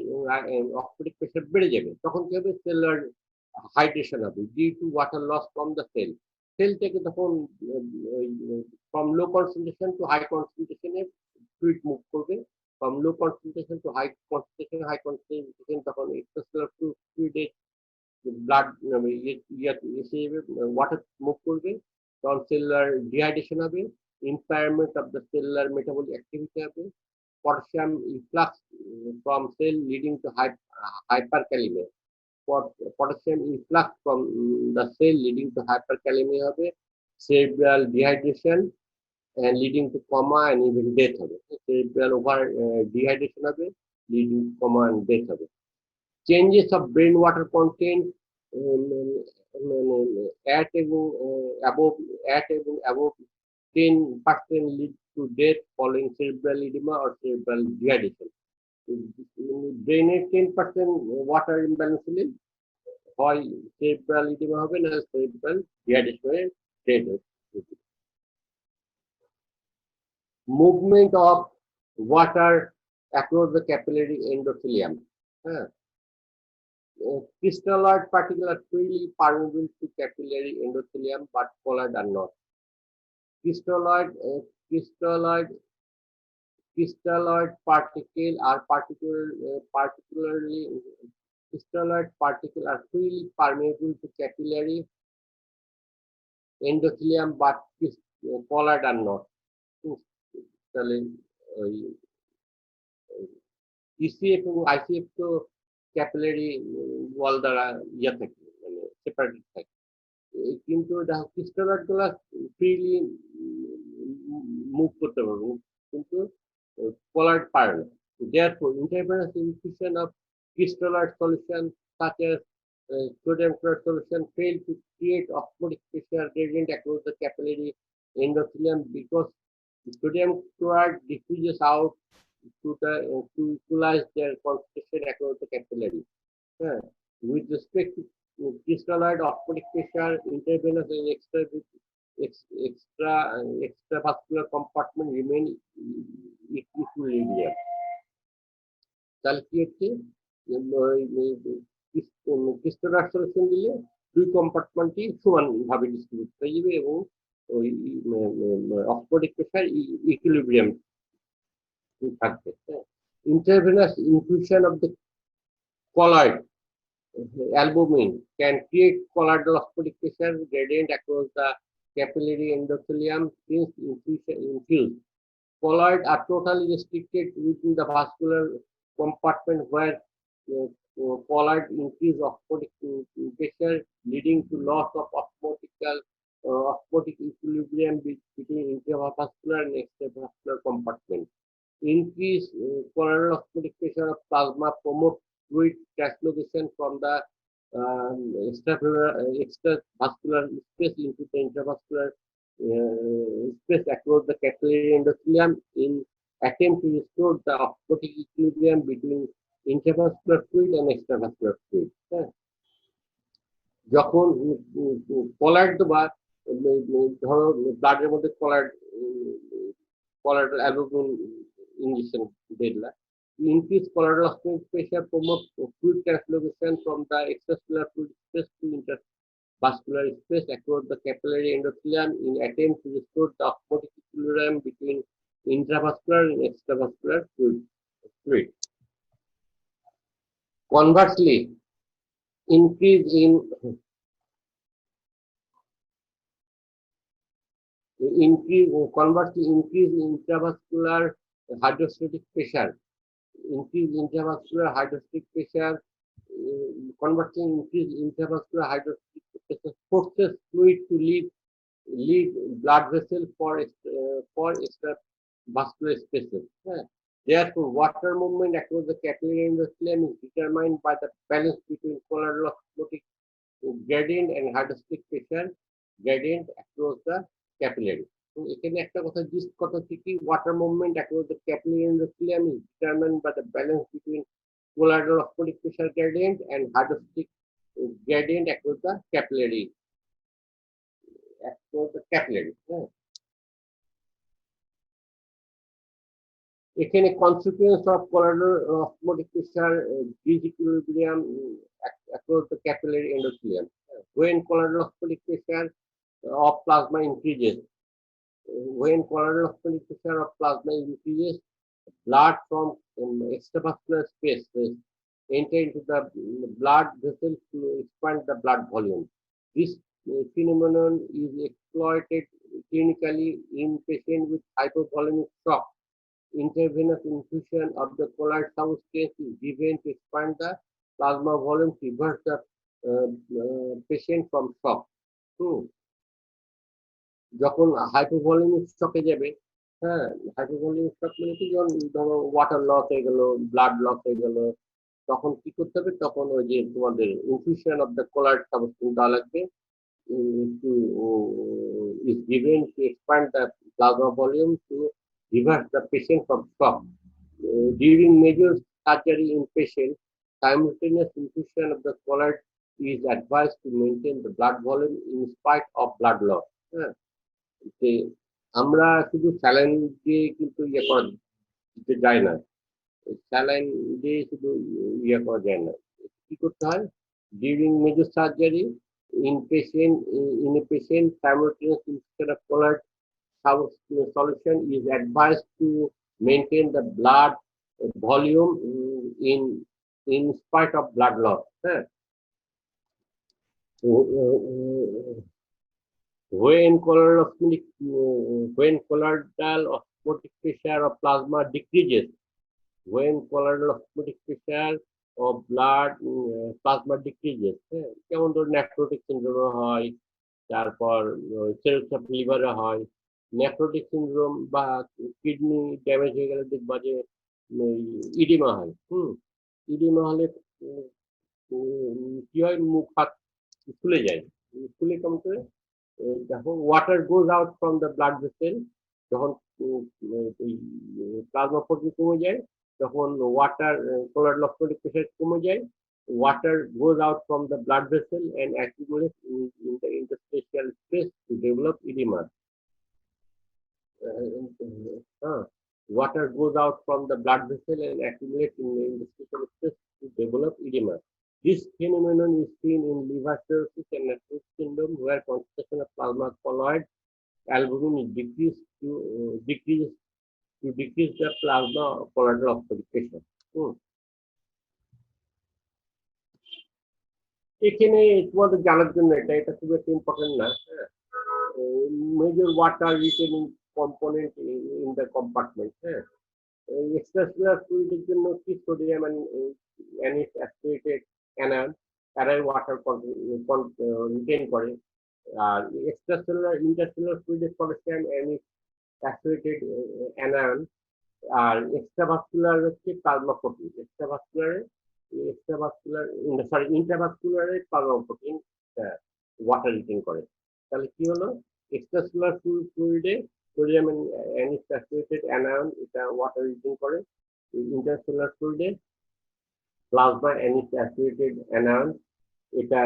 অস্মোটিক প্রেশার বেড়ে যাবে। তখন কি হবে? সেলুলার হাইড্রেশন হবে due to water loss from the cell. Cell থেকে তখন from low concentration to high কনসেন্ট্রেশনে ফ্লুইড মুভ করবে, from low concentration to high concentration তখন এক্সট্রাসেলুলার ফ্লুইডে ব্লাড এসে ওয়াটার মুভ করবে, তখন সেলুলার ডিহাইড্রেশন হবে, impairment of the cellular metabolic activity হবে, potassium efflux from cell leading to hyperkalemia, potassium efflux from the cell leading to hyperkalemia হবে, cerebral dehydration and leading to coma and even death হবে, cerebral over dehydration হবে, leading to coma and death হবে। Changes of brain water content at এবং above 10% lead to death following cerebral edema or cerebral dehydration. ব্রেনের 10% water imbalance হলে হয় cerebral edema হবে, না cerebral dehydration হয়ে dead হবে। Movement of water across the capillary endothelium. Crystalloid particles are freely permeable to capillary endothelium, but colloid are not. Crystalloid particles are particularly crystalloid particles are freely permeable to capillary endothelium, but colloid are not. তাহলে ECF এবং ICF তো capillary ওয়াল দ্বারা থাকে, মানে separated থাকে, কিন্তু দেখো crystalloid গুলা ফ্রিলি মুভ করতে পারবে, কিন্তু colloid পারে না। Therefore, intravenous infusion of crystalloid solution such as sodium chloride solution fail to create osmotic pressure gradient across the capillary endothelium because sodium chloride diffuses out to equalize their concentration across the capillary. With respect to crystalloid osmotic pressure, intravenous and extravascular compartment remain equilibrium. তাহলে কি হচ্ছে? Crystalloid solution দিলে দুই কম্পার্টমেন্টই সমানভাবে distribute হয়ে যাবে এবং ওই অস্মোটিক প্রেশার ইকুইলিব্রিয়াম থাকবে। Intravenous infusion of the colloid albumin can create colloidal osmotic pressure gradient across the capillary endothelium since infused. Colloids are totally restricted within the vascular compartment where colloid increase osmotic pressure leading to loss of osmotic equilibrium between intravascular and extravascular compartment. Increased colloidal osmotic pressure of plasma promotes fluid translocation from the extravascular space into the intravascular space across the capillary endothelium in attempt to restore the osmotic equilibrium between intravascular fluid and extravascular fluid. যখন colloid বা ধরো ব্লাডের মধ্যে colloidal albumin injection দিলা, increase colloidal osmotic pressure promote fluid translocation from the extracellular fluid space to intravascular space across the capillary endothelium in attempt to restore the osmotic equilibrium between intravascular and extravascular fluid. Conversely, increase in intravascular hydrostatic pressure. Increase intravascular hydrostatic pressure. Converting increase intravascular hydrostatic pressure forces fluid to leave blood vessel for extravascular spaces. Therefore, water movement across the capillary endothelium is determined by the balance between colloidal osmotic gradient and hydrostatic pressure gradient across the capillary. এখানে একটা কথা gist কথা হচ্ছে কি, water movement across the capillary endothelium is determined by the balance between colloidal osmotic pressure gradient and hydrostatic gradient across the capillary একটা হচ্ছে capillary. হ্যাঁ, এখানে consequence of colloidal osmotic pressure disequilibrium across the capillary endothelium. When colloidal osmotic pressure of plasma increases, when colloidal osmotic pressure of plasma increases, blood from extravascular space enter into the blood vessels to expand the blood volume. This phenomenon is exploited clinically in patients with hypovolemic shock. Intravenous infusion of the colloid substance is given to expand the plasma volume to reverse the patient from shock. যখন হাইপোভলিউমিক শকে যাবে, হ্যাঁ, হাইপোভলিউমিক শক মানে কি, যখন ধরো water loss হয়ে গেল, blood loss হয়ে গেল, তখন কি করতে হবে? তখন ওই যে তোমাদের infusion of the colloid substance দেওয়া লাগবে to is given to expand the plasma volume to reverse the patient from shock. During major surgery in patient, simultaneous infusion of the colloid is advised to maintain the blood volume in spite of blood loss. হ্যাঁ, যে আমরা শুধু saline দিয়ে কিন্তু ইয়ে করা দিতে যায় না, স্যালাইন দিয়ে শুধু ইয়ে করা যায় না, কি করতে হয়? During major surgery in a patient, simultaneous infusion of colloid solution is advised to maintain the blood volume in spite of blood loss. When colloidal osmotic pressure of plasma decreases, when colloidal osmotic pressure of blood plasma decreases, যেমন ধর nephrotic syndrome হয়, তারপর sales of লিভারে হয়। Nephrotic syndrome বা kidney damage হয়ে গেলে দেখবা যে ইডিমা হয়। ইডিমা হলে কি হয়? মুখ হাত ফুলে যায়। ফুলে কেমন করে? যখন water goes out from the blood vessel, যখন প্লাজমা প্রোটিন কমে যায়, তখন ওয়াটার colloidal osmotic pressure কমে যায়, water goes out from the blood vessel and accumulates in the interstitial space to develop edema. Water goes out from the blood vessel and accumulates in the interstitial space to develop edema. This phenomenon is seen in liver cirrhosis and nephrotic syndrome, where concentration of plasma colloid albumin is decreased to decrease the plasma colloidal osmotic pressure. এখানে তোমাদের জানার জন্য এটা খুব একটা important না। Major water retaining component in the compartment. Extracellular ফ্লুইডের জন্য কি সোডিয়াম অ্যানিসোসিয়েটেড অ্যানায়ন তারা ওয়াটার রিটেন করে। আর এক্সট্রাসেলুলার ইন্টারসেলুলার ফ্লুইডের পটাশিয়াম অ্যানিসোসিয়েটেড অ্যানায়ন, আর এক্সট্রাভাস্কুলার হচ্ছে প্লাজমা প্রোটিন। ইন্ট্রাভাস্কুলারে প্লাজমা প্রোটিন ওয়াটার রিটেন করে। তাহলে কি হলো? এক্সট্রাসেলুলার ফ্লুইডে সোডিয়াম অ্যানিসোসিয়েটেড অ্যানায়ন এটা ওয়াটার রিটেন করে। ইন্টারসেলুলার ফ্লুইডে প্লাজমা অ্যানিসোসিয়েটেড অ্যানায়ন এটা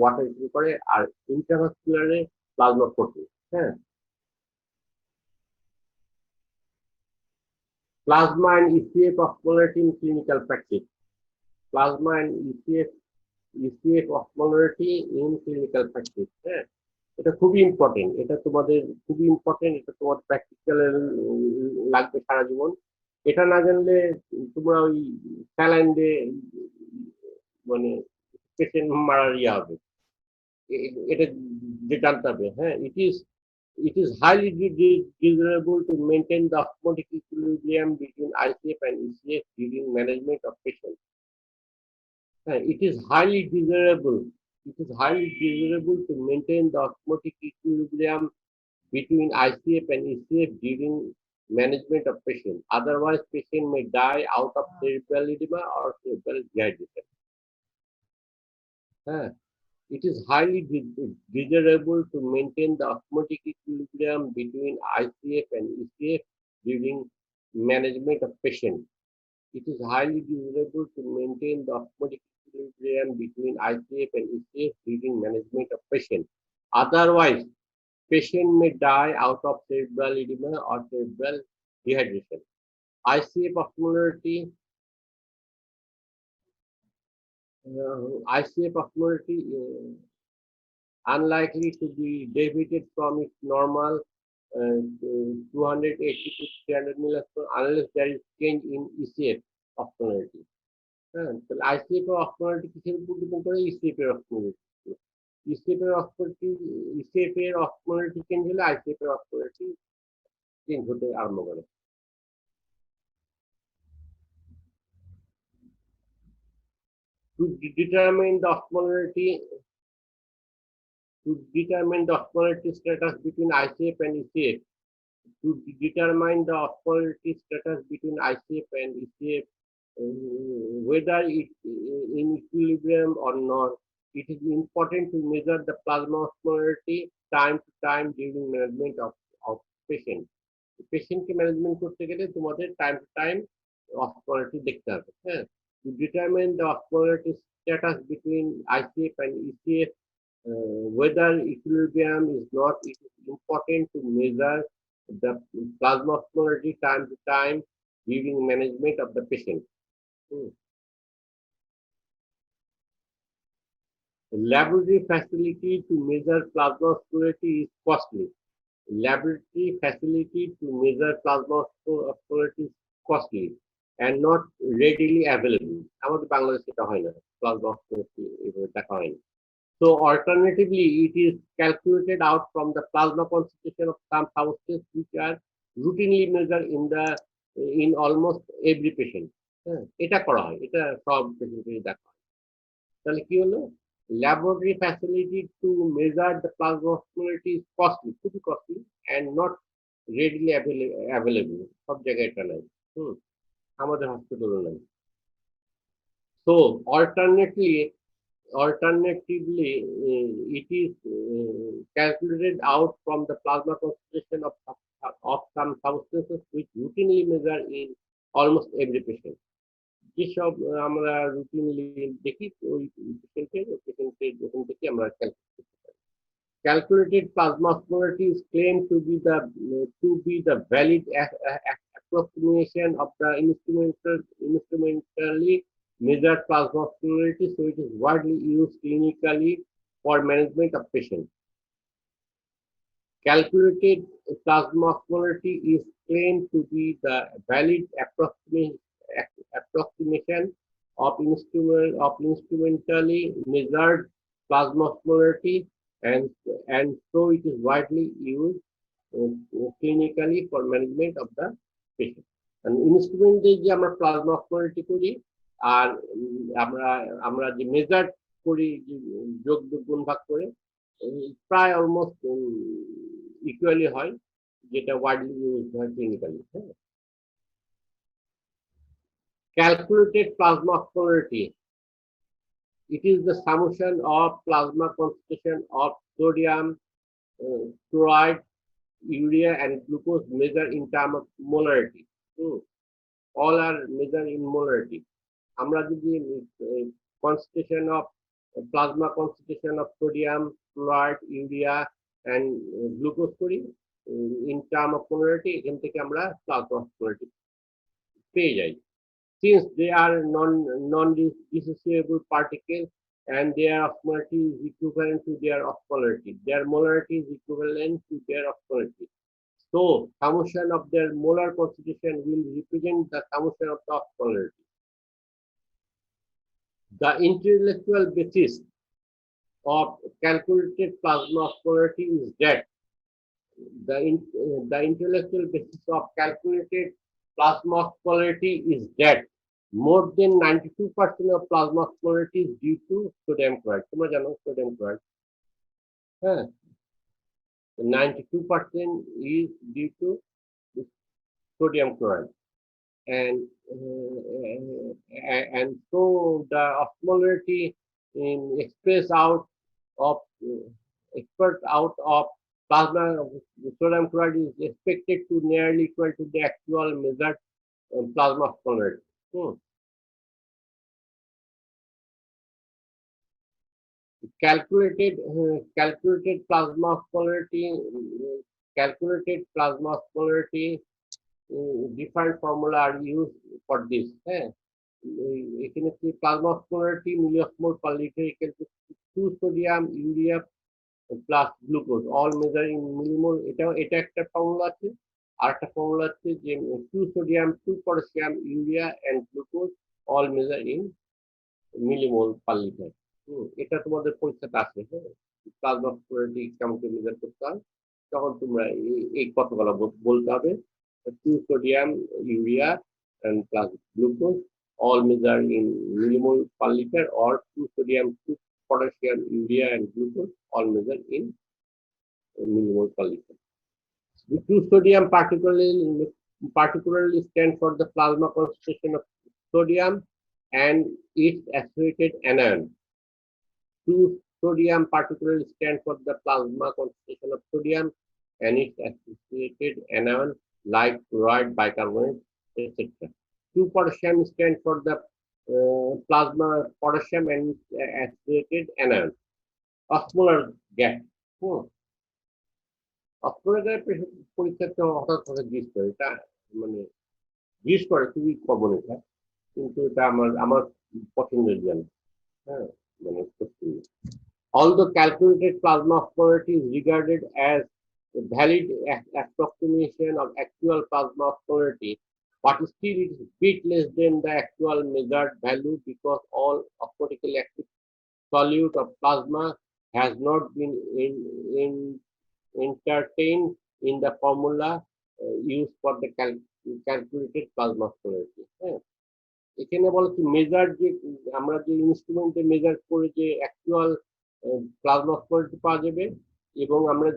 ওয়াটার রিটেন করে। আর ইন্ট্রাভাস্কুলারে plasma protein. Plasma and ECF osmolarity in clinical practice. Plasma and ECF osmolarity in clinical practice. এটা খুবই ইম্পর্টেন্ট, এটা তোমাদের খুবই ইম্পর্টেন্ট, এটা তোমার প্র্যাকটিক্যালে লাগবে সারা জীবন। এটা না জানলে তোমরা ওই স্যালাইন দিয়ে মানে পেশেন্ট মারার ইয়ে হবে, এটা যে জানতে হবে। It is highly desirable to maintain the osmotic equilibrium between ICF and ECF during management of patients. It is highly desirable to maintain the osmotic equilibrium between ICF and ECF during management of patient. Otherwise, patient may die out of cerebral edema or cerebral dehydration. It is highly desirable to maintain the osmotic equilibrium between ICF and ECF during management of patient. It is highly desirable to maintain the osmotic equilibrium between ICF and ECF during management of patient. Otherwise, patient may die out of cerebral edema or cerebral dehydration. ICF osmolarity, unlikely to be deviated from its normal 280 to 300 milliamps unless there is change in ECF osmolarity. তাহলে ICF এর osmolarity কিসের উপর depend করে? ECF এর osmolarity। ECF এর osmolarity change হলে ICF এর osmolarity change হতে আরম্ভ করে। To determine the osmolarity status between ICF and ECF, to determine the osmolarity status between ICF and ECF, whether it in equilibrium or not, it is important to measure the plasma osmolarity time to time during management of patient. Patient ke management korte gele tomader time to time osmolarity dekhte hobe। To determine the osmolarity status between ICF and ECF, whether equilibrium is not, it is important to measure the plasma osmolarity time to time during management of the patient. Laboratory facility to measure plasma osmolarity is costly. Laboratory facility to measure plasma osmolarity is costly and not readily available. আমাদের বাংলাদেশে এটা হয় না, plasma osmolarity এভাবে দেখা হয় না। So alternatively, it is calculated out from the plasma concentration of some substances which are routinely measured in almost every patient. এটা করা হয়, এটা সব পেশেন্টেরই দেখা হয়। তাহলে কি হলো? Laboratory facility to measure the plasma osmolarity is costly, খুবই costly and not readily available. সব জায়গায় এটা নাই, আমাদের হসপিটালে নাই। So alternatively, it is calculated out from the plasma concentration of some substances which routinely measure in almost every patient. যেসব আমরা রুটিনলি দেখি ওই পেশেন্টের ওখান থেকে আমরা ক্যালকুলেট করতে পারি। Calculated plasma osmolarity is claimed to be the valid approximation of the instrumentally measured plasma osmolarity, so it is widely used clinically for management of patients. Calculated plasma osmolarity is claimed to be the valid approximation of instrumentally measured plasma osmolarity, and so it is widely used clinically for management of the patient. And instrument দিয়ে যে আমরা plasma osmolarity করি আর আমরা যে measure করি যোগ গুণ ভাগ করে প্রায় অলমোস্ট ইকুয়ালি হয়, যেটা ওয়াইডলি ইউজ হয় clinically. Calculated plasma osmolarity. It is the summation of plasma concentration of sodium, chloride, urea, and glucose measured in terms of molarity. All are measured in molarity. আমরা যদি concentration of plasma concentration of sodium, chloride, urea, and glucose করি in terms of molarity, এখান থেকে আমরা plasma osmolarity পেয়ে যাই। Since they are non-dissociable particles and their osmolarity is equivalent to their osmolarity, their molarity is equivalent to their osmolarity. So, summation of their molar concentration will represent the summation of the osmolarity. The intellectual basis of calculated plasma osmolarity is that the intellectual basis of calculated plasma osmolarity is that more than 92% of plasma osmolarity is due to sodium chloride. তোমরা জানো sodium chloride, 92% is due to sodium chloride, and so the osmolarity expressed out of plasma sodium chloride is expected to nearly equal to the actual measured plasma osmolarity. calculated plasma osmolarity, different formula are used for this. এখানে কি plasma osmolarity milliosmol per liter equal to 2 sodium urea plus glucose all measure in millimole. এটা একটা formula আছে, আর একটা formula আছে যে 2 sodium 2 potassium urea and glucose all measure in millimole per liter. এটা তোমাদের পরীক্ষাতে আছে। হ্যাঁ, প্লাজমা osmolarity কেমন করে মেজার করতে হয় তখন তোমরা এই কতগুলো বলতে হবে। 2 sodium urea and plus glucose all measured in millimole per liter, or 2 sodium 2 potassium urea and glucose all measured in millimole per liter. The 2 sodium particularly stand for the plasma concentration of sodium and its associated anion. 2 sodium particularly stand for the plasma concentration of sodium and its associated anion like chloride, bicarbonate, etc. 2 potassium stand for the plasma potassium and its associated anion. Osmolar gap. Osmolar gap পরীক্ষাতে হঠাৎ হঠাৎ জিজ্ঞেস করে, এটা মানে জিজ্ঞেস করে খুবই কমন এটা, কিন্তু এটা আমার পছন্দের জ্ঞান। হ্যাঁ, মানে although calculated plasma osmolarity is regarded as a valid approximation of actual plasma osmolarity, but still it is a bit less than the actual measured value because all osmotically active solute of plasma has not been entertained in the formula used for the calculated plasma osmolarity. এখানে বলে কি measure যে আমরা যে ইনস্ট্রুমেন্টে measure করে যে actual plasma osmolarity পাওয়া যাবে, এবং আমরা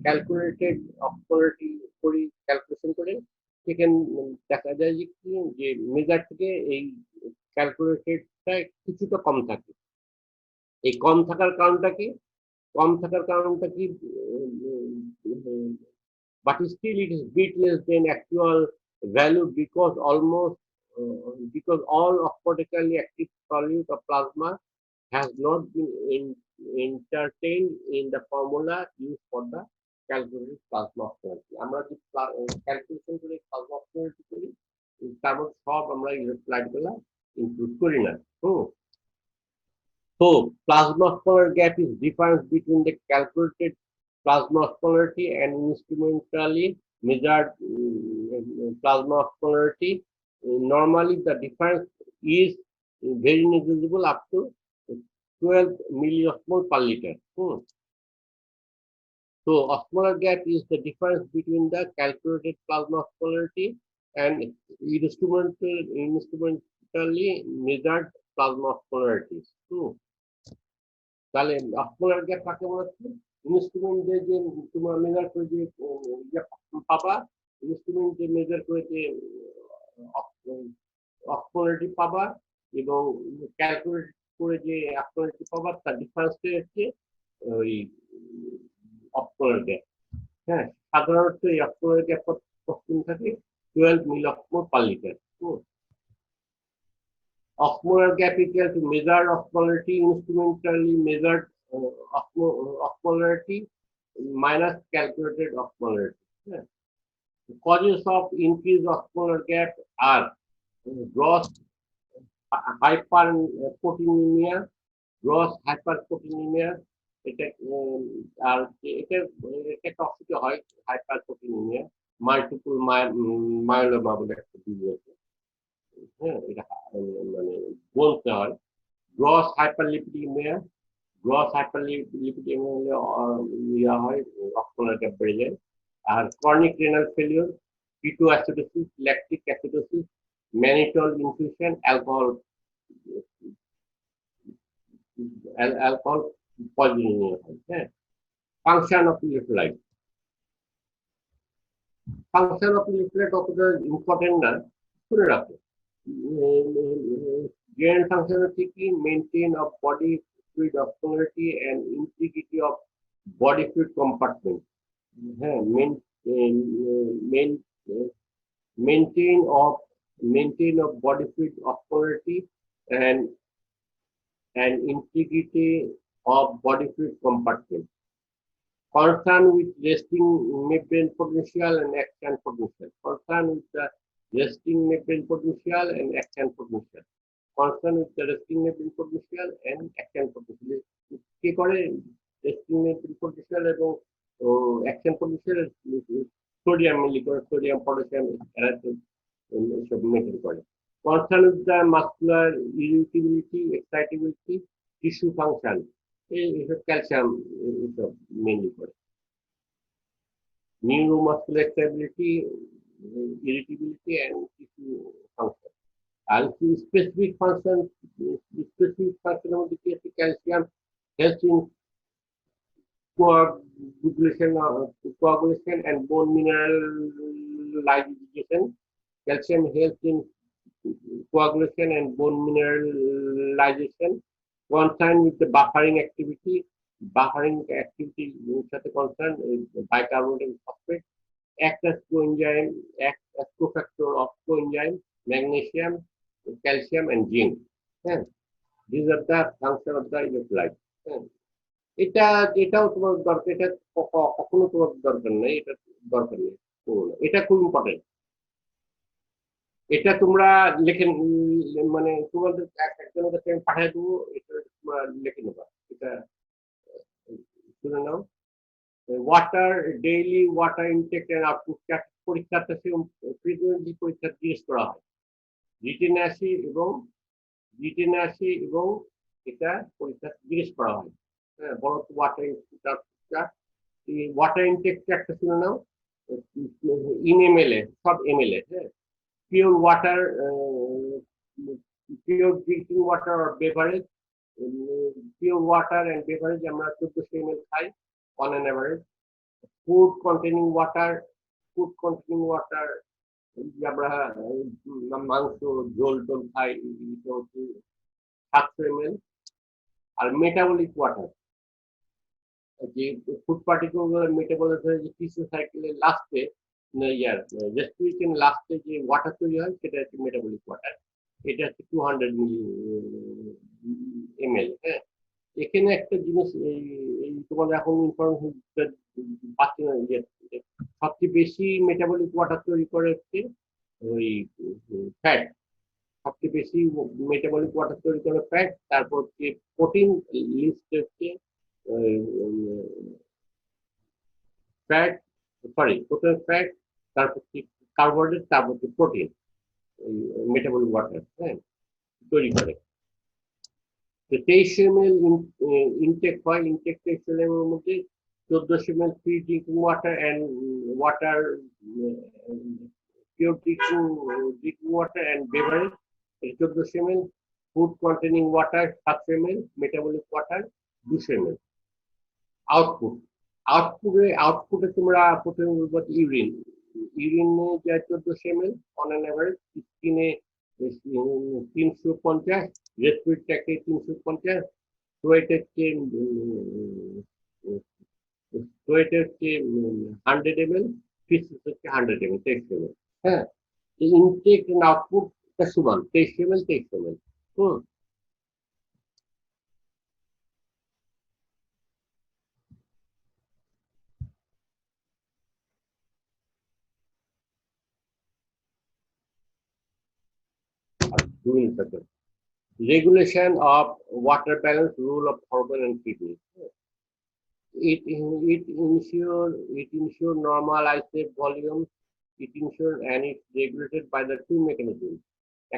ক্যালকুলেটেড osmolarity করি, ক্যালকুলেশন করে সেখানে দেখা যায় যে মেজার থেকে এই ক্যালকুলেটেডটা কিছুটা কম থাকে। এই কম থাকার কারণটা কি? but still it is bit less than actual value because all osmotically active solute of plasma has not been entertained in the formula used for the calculated plasma osmolarity. আমরা যে ক্যালকুলেশন করে প্লাজমা osmolarity করি তার মধ্যে সব আমরা electrolyte গুলো include করি না। So plasma osmolar gap is difference between the calculated plasma osmolarity and instrumentally measured plasma osmolarity. Normally the difference is very negligible, up to 12 milliosmol per liter. So osmolar gap is the difference between the calculated plasma osmolarity and instrumentally measured plasma osmolarities. তাহলে osmolar gap কাকে বলা হচ্ছে? Instrument যে তোমরা measure করে যে পাবা, instrument যে মেজার করে যে osmolarity পাবা এবং ক্যালকুলেট করে যে osmolarity পাবা, তার ডিফারেন্সটা হচ্ছে ওই osmolar gap। হ্যাঁ, সাধারণত এই osmolar gap কতক্ষণ থাকে? 12 milliosmol per liter। Osmolar gap equal to measured osmolarity, instrumentally measured osmolarity minus calculated osmolarity. The causes of increased osmolar gap are gross hyperproteinemia, এটা আর এটা টক্সিক হয় হাইপারপ্রোটিনেমিয়া, মাল্টিপল মায়োলোমা বলে একটা ডিজিজ আছে। হ্যাঁ, এটা মানে বলতে হয় গ্রস হাইপারলিপিডেমিয়া হলে হয় osmolar gap বেড়ে যায়। আর chronic renal failure, ketoacidosis, lactic acidosis, mannitol infusion, alcohol poisoning হয়। হ্যাঁ, function of electrolyte অতটা ইম্পর্টেন্ট না, শুনে রাখো। General function হচ্ছে কি? Maintain of body fluid osmolarity and integrity of body fluid compartment. হ্যাঁ, maintain of body fluid osmolarity and and integrity of body fluid compartment. Concern with resting membrane potential and action potential. Concern with the resting membrane potential and action potential. Concern with the resting membrane potential and action potential. কি করে resting membrane potential এবং action potential sodium মিলি করে sodium potassium এরা সব maintain করে। Concern with the muscular irritability, excitability, tissue function. এইসব calcium এইসব mainly করে। Neuromuscular stability, irritability, and tissue function. And specific function of the calcium helps in coagulation and bone mineralization. Calcium helps in coagulation and bone mineralization. Concern with the buffering activity. Buffering activity সাথে concern bicarbonate and phosphate. Act as coenzyme, act as cofactor of coenzyme, magnesium, calcium, and zinc. These are the function of the electrolyte. এটাও তোমার দরকার, এটা কখনো তোমার দরকার নেই, এটা দরকার নেই, এটা খুব ইম্পর্টেন্ট। এটা তোমরা লেখেন, মানে তোমাদের একজনের কাছে আমি পাঠিয়ে দেবো, এটা তোমরা লিখে নেবা। এটা শুনে নাও। Water daily water intake and output পরীক্ষাটা ফ্রিকুয়েন্টলি পরীক্ষা জিজ্ঞেস করা হয়। রিটেনে আসে এবং এটা পরীক্ষা জিজ্ঞেস করা হয়। হ্যাঁ, বলো তো ওয়াটার ইনটেক একটা শুনে নাও। ইন এমএলএ, সব এমএলএ। হ্যাঁ, pure water, pure drinking water or beverage, pure water and beverage আমরা 1400 ml খাই on an average. Food containing water আমরা মাংস ঝোল টোল খাই, এটা হচ্ছে 700 ml। আর মেটাবলিক ওয়াটার, যে ফুড পার্টিকুলার মেটাবলিজম যে টিস্যু সাইকেলের লাস্টে রেসপিরেশন লাস্টে যে ওয়াটার তৈরি হয় সেটা হচ্ছে মেটাবলিক ওয়াটার। এটা হচ্ছে 200 ml। হ্যাঁ, এখানে একটা জিনিস তোমাদের এখন ইনফরমেশন পাচ্ছি না, সবচেয়ে বেশি মেটাবলিক ওয়াটার তৈরি করে হচ্ছে ওই ফ্যাট। সবচেয়ে বেশি মেটাবলিক ওয়াটার তৈরি করে ফ্যাট, তারপর হচ্ছে প্রোটিন লিস্ট হচ্ছে প্রথমে ফ্যাট, তারপর কার্বোহাইড্রেট, তারপর প্রোটিন মেটাবলিক ওয়াটার তৈরি করে। 2300 ml ইনটেক হয়। ইনটেক 2300 ml এর মধ্যে 1400 ml free drinking water and water, pure drinking water and beverage 1400 ml, food containing water 700 ml, metabolic water 200 ml। আউটপুটে তোমরা প্রথমে বলবো ইউরিনে যায় 1400 ml অন অ্যান এভারেজ, স্কিনে 350, রেসপিরেটরি ট্র্যাক্টে 350, সোয়েটে হচ্ছে 100 ml, ফিসিস হচ্ছে 100 ml, 2300 ml। হ্যাঁ, ইনটেক এন্ড আউটপুটটা সমান 2300 ml 2300 ml। Regulation of water balance, rule of hormone and kidney. It ensure normal isolate volume. It ensure and it's regulated by the two mechanisms.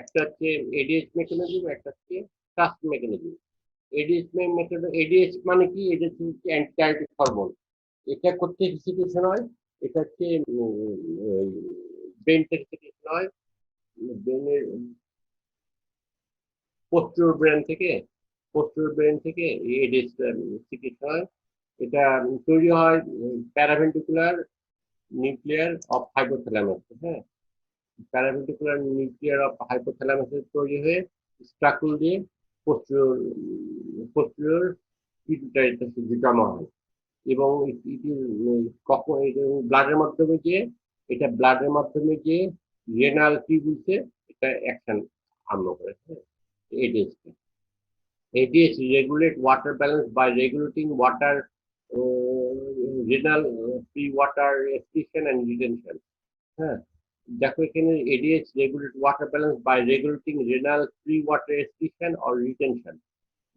একটা হচ্ছে ADH mechanism, একটা হচ্ছে trust mechanism। ADH মানে কি? এটা হচ্ছে অ্যান্টিডায়াবেটিক হরমোন। এটা করতে সিক্রেশন হয়, এটা হচ্ছে ব্রেন থেকে সিক্রেশন হয়, ব্রেনের পোস্টেরিয়র ব্রেন থেকে এডিএস সিক্রেট হয়। এটা তৈরি হয় প্যারাভেন্ট্রিকুলার নিউক্লিয়ার অফ হাইপোথ্যালামাস। হ্যাঁ, প্যারাভেন্ট্রিকুলার নিউক্লিয়ার অফ হাইপোথ্যালামাসে তৈরি হয়ে স্ট্রাকুল দিয়ে পোস্টেরিয়র পিটুইটারিতে জমা হয় এবং কখন ব্লাডের মাধ্যমে গিয়ে রেনাল টিউবুলসে এটা অ্যাকশন আরম্ভ করে। এডিএসকে ADH regulate water balance by regulating water renal free water excretion and retention. হ্যাঁ, দেখো এখানে ADH regulate water balance by regulating renal free water excretion or retention.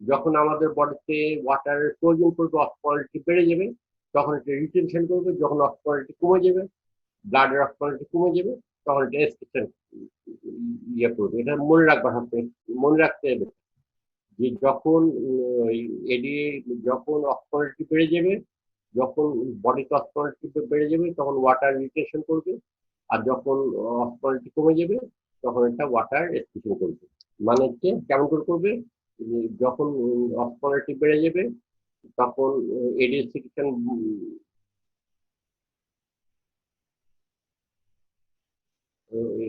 যখন আমাদের বডিতে ওয়াটারের প্রয়োজন পড়বে, অক্সিজেন বেড়ে যাবে, তখন এটা রিটেনশন করবে। যখন অক্সিজেন কমে যাবে, ব্লাডের অক্সিজেন কমে যাবে, তখন এটা এক্সক্রিশন ইয়ে করবে। এটা মনে রাখবা, মনে রাখতে হবে যে যখন এডি যখন অক্সিজেন বেড়ে যাবে, যখন বডিতে অক্সিজেন বেড়ে যাবে, তখন ওয়াটার রিটেনশন করবে। আর যখন অক্সিজেন কমে যাবে, তখন এটা ওয়াটার এক্সক্রিশন করবে। মানে হচ্ছে কেমন করে করবে, যখন অক্সিজেন বেড়ে যাবে, তখন এডি সেকশন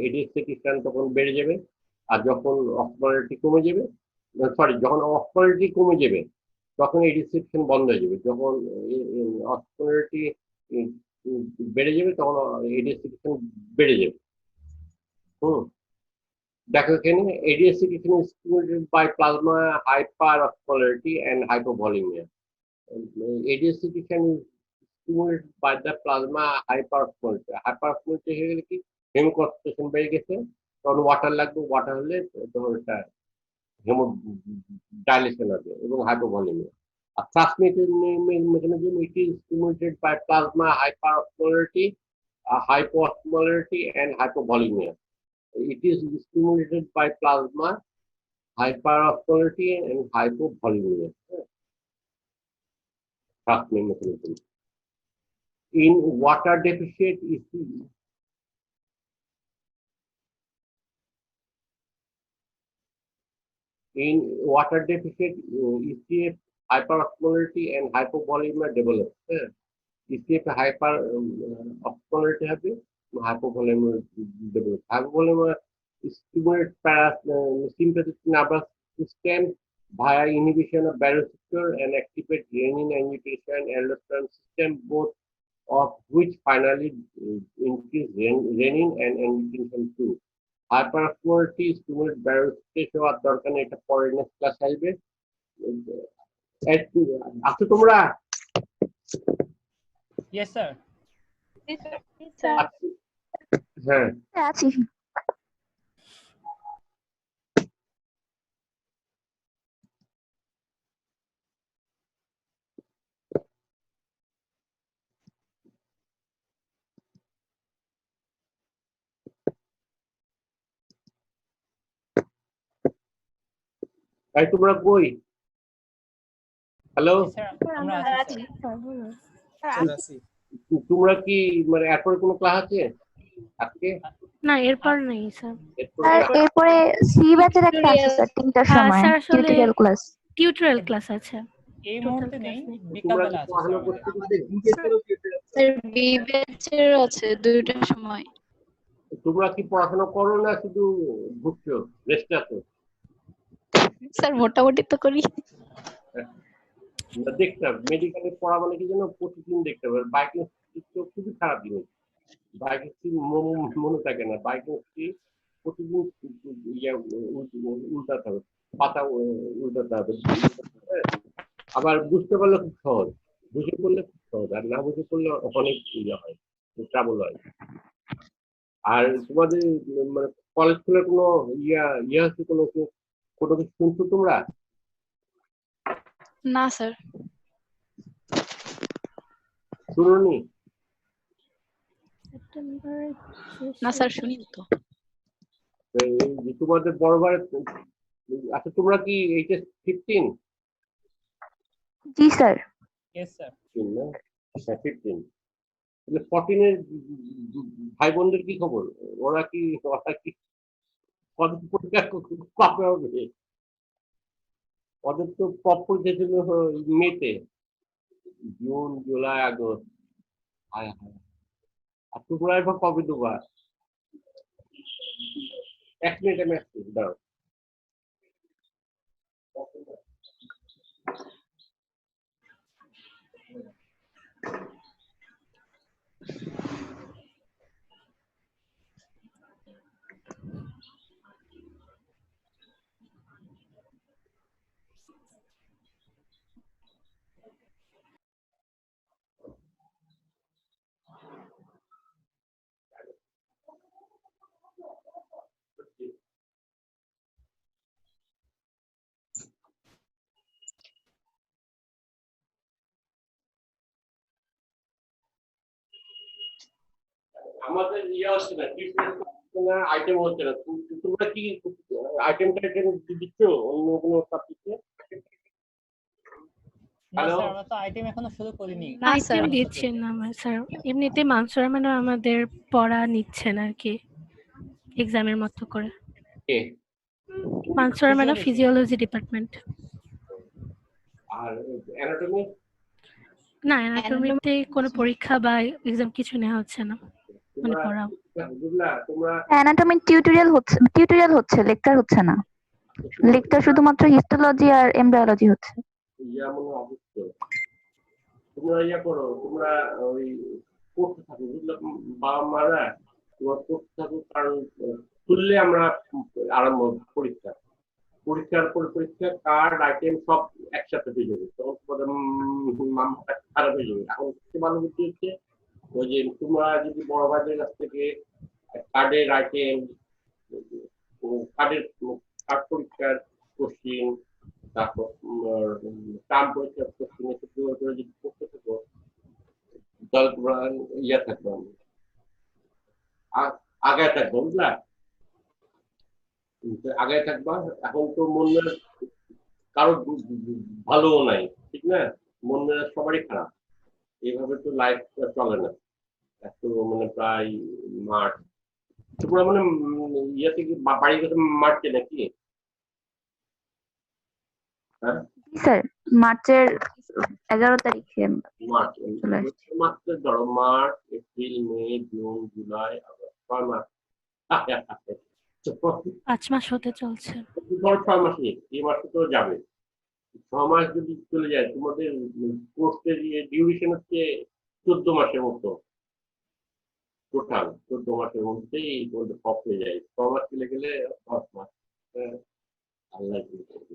এডি সেকশন তখন বেড়ে যাবে। আর যখন অক্সিজেন কমে যাবে, সরি, যখন অক্সিজেন কমে যাবে, তখন এডি সেকশন বন্ধ হয়ে যাবে। যখন অক্সিজেন বেড়ে যাবে, তখন এডি সেকশন বেড়ে যাবে। দেখো এখানে ADH secretion is stimulated by plasma hyperosmolarity and hypovolemia. ADH secretion is stimulated by the plasma hyperosmolarity. Hyperosmolarity হয়ে গেলে কি, হেমোকনসেন্ট্রেশন বেড়ে গেছে, তখন ওয়াটার লাগবে, ওয়াটার হলে তখন এটা হেমোডাইলেশন হবে এবং হাইপোভলিমিয়া। আর transmitted mechanism, it is stimulated by plasma hyperosmolarity, hypoosmolarity and hypovolemia. It is stimulated by plasma hyperosmolarity and hypovolemia. Transmission mechanism. In water deficit, ECF hyperosmolarity and hypovolemia develop. ECF hyperosmolarity হবে, hypovolemia develop. Hypovolemia stimulate sympathetic nervous system via inhibition of baroreceptor and activate renin, angiotensin, aldosterone system, both of which finally increase renin and angiotensin 2. Hyperosmolarity stimulate baroreceptor হওয়ার দরকার নেই, এটা পরের next class আসবে। আচ্ছা তোমরা, yes sir. হ্যাঁ আছি। ভাই তোমরা কই? হ্যালো, স্যার আমরা আছি স্যার। তোমরা কি মানে এরপরে কোনো ক্লাস আছে আজকে? না এরপর নেই স্যার। স্যার এরপরে সি ব্যাচের একটা আছে স্যার 3টার সময় স্যার আসলে টিউটোরিয়াল ক্লাস। টিউটোরিয়াল ক্লাস আছে। এই মুহূর্তে নেই, তোমরা বিকালবেলা আছে পড়াশোনা স্যার। করতে স্যার বি ব্যাচের আছে 2টার সময়। তোমরা কি পড়াশোনা করো না শুধু ঘুরছো, রেস্টে আছো? স্যার মোটামুটি তো করি। দেখতে হবে মেডিকেলে পড়া মানে কি জানো, প্রতিদিন দেখতে হবে। বাইকিং তো খুবই খারাপ জিনিস, বাইকিং মনে থাকে না। বাইকিং প্রতিদিন উল্টাতে হবে, পাতা উল্টাতে হবে। আবার বুঝতে পারলে খুব সহজ, বুঝে পড়লে খুব সহজ, আর না বুঝে পড়লে অনেক ইয়ে হয়, ট্রাবল হয়। আর তোমাদের মানে কলেজ স্কুলের কোনো ইয়ে হচ্ছে, কোনো কিছু শুনছো তোমরা? না স্যার। শুনোনি? না স্যার শুনি তো। তোমাদের বড় ভাই, আচ্ছা তোমরা কি এইচএস 15? জি স্যার। Yes sir. 15 তাহলে 14 এর ভাই বোনদের কি খবর? ওরা কি পরীক্ষা কবে হবে? ওদের তো প্রপর যেছিল মেতে, জুন জুলাই আগস্ট। হায় হায়, আর তোমরা এবার কবে দেবা? 1 মিনিট আমি আসছি, দাঁড়াও। আমাদের ইয়ে হচ্ছে না, না আইটেম হচ্ছে না। তোমরা কি আইটেম দিচ্ছ অন্য কোনো সাবজেক্টে? না হ্যালো, স্যার আমরা তো আইটেম এখনো শুরু করিনি। না স্যার আইটেম দিচ্ছেন না স্যার, এমনিতে মানসুরা ম্যাডাম আমাদের পড়া নিচ্ছেন আর কি এক্সামের মতো করে। কে? Mansura madam Physiology। Physiology department. আর অ্যানাটমি? না, অ্যানাটমিতে কোনো পরীক্ষা বা এক্সাম কিছু নেওয়া হচ্ছে না, মানে তোমরা পড়া। বুঝলা, তোমরা অ্যানাটমি টিউটোরিয়াল হচ্ছে, লেকচার হচ্ছে না। লেকচার শুধুমাত্র হিস্টোলজি আর এমব্রায়োলজি হচ্ছে। ইয়া মনে অবস্থ, তোমরা ইয়া করো, তোমরা ওই পড়তে থাকো, বুঝলে বাবা মারা, তোমরা পড়তে থাকো, কারণ খুললে আমরা আরম্ভ পরীক্ষার পর পরীক্ষা, কার্ড আইটেম সব একসাথে পেয়ে যাবে, তখন তোমাদের মাথাটা খারাপ হয়ে যাবে। এখন সবচেয়ে ভালো বুদ্ধি হচ্ছে ওই যে তোমরা যদি বড় ভাইদের কাছ থেকে কার্ডের আইটেম, কার্ড পরীক্ষার কোশ্চিন, তারপর টার্ম পরীক্ষার কোশ্চিন এসব করে যদি পড়তে থাকো, তাহলে তোমরা ইয়া থাকবে, আগায় থাকবো, বুঝলা, আগায় থাকবা। এখন তো মন মেজাজ কারো ভালোও নাই, ঠিক না? মন মেজাজ সবারই খারাপ, এইভাবে তো লাইফ চলে না। এত মানে প্রায় মার্চ, তোমরা মানে ইয়ে থেকে বাড়ি থেকে মার্চে নাকি? হ্যাঁ, জি স্যার, মার্চের 11 তারিখে মার্চ, চলে আসছে। মার্চের ধরো মার্চ, এপ্রিল, মে, জুন, জুলাই, আগস্ট, 6 মাস। 5 মাস হতে চলছে। ধরো 6 মাসই, এই মাসে তো যাবে। 6 মাস যদি চলে যায়, তোমাদের কোর্সের ডিউরেশন হচ্ছে 14 মাসের মতো, টোটাল 14 মাসের মধ্যেই তোমাদের সব হয়ে যায়। 6 মাস চলে গেলে 10 মাস। হ্যাঁ, আল্লাহ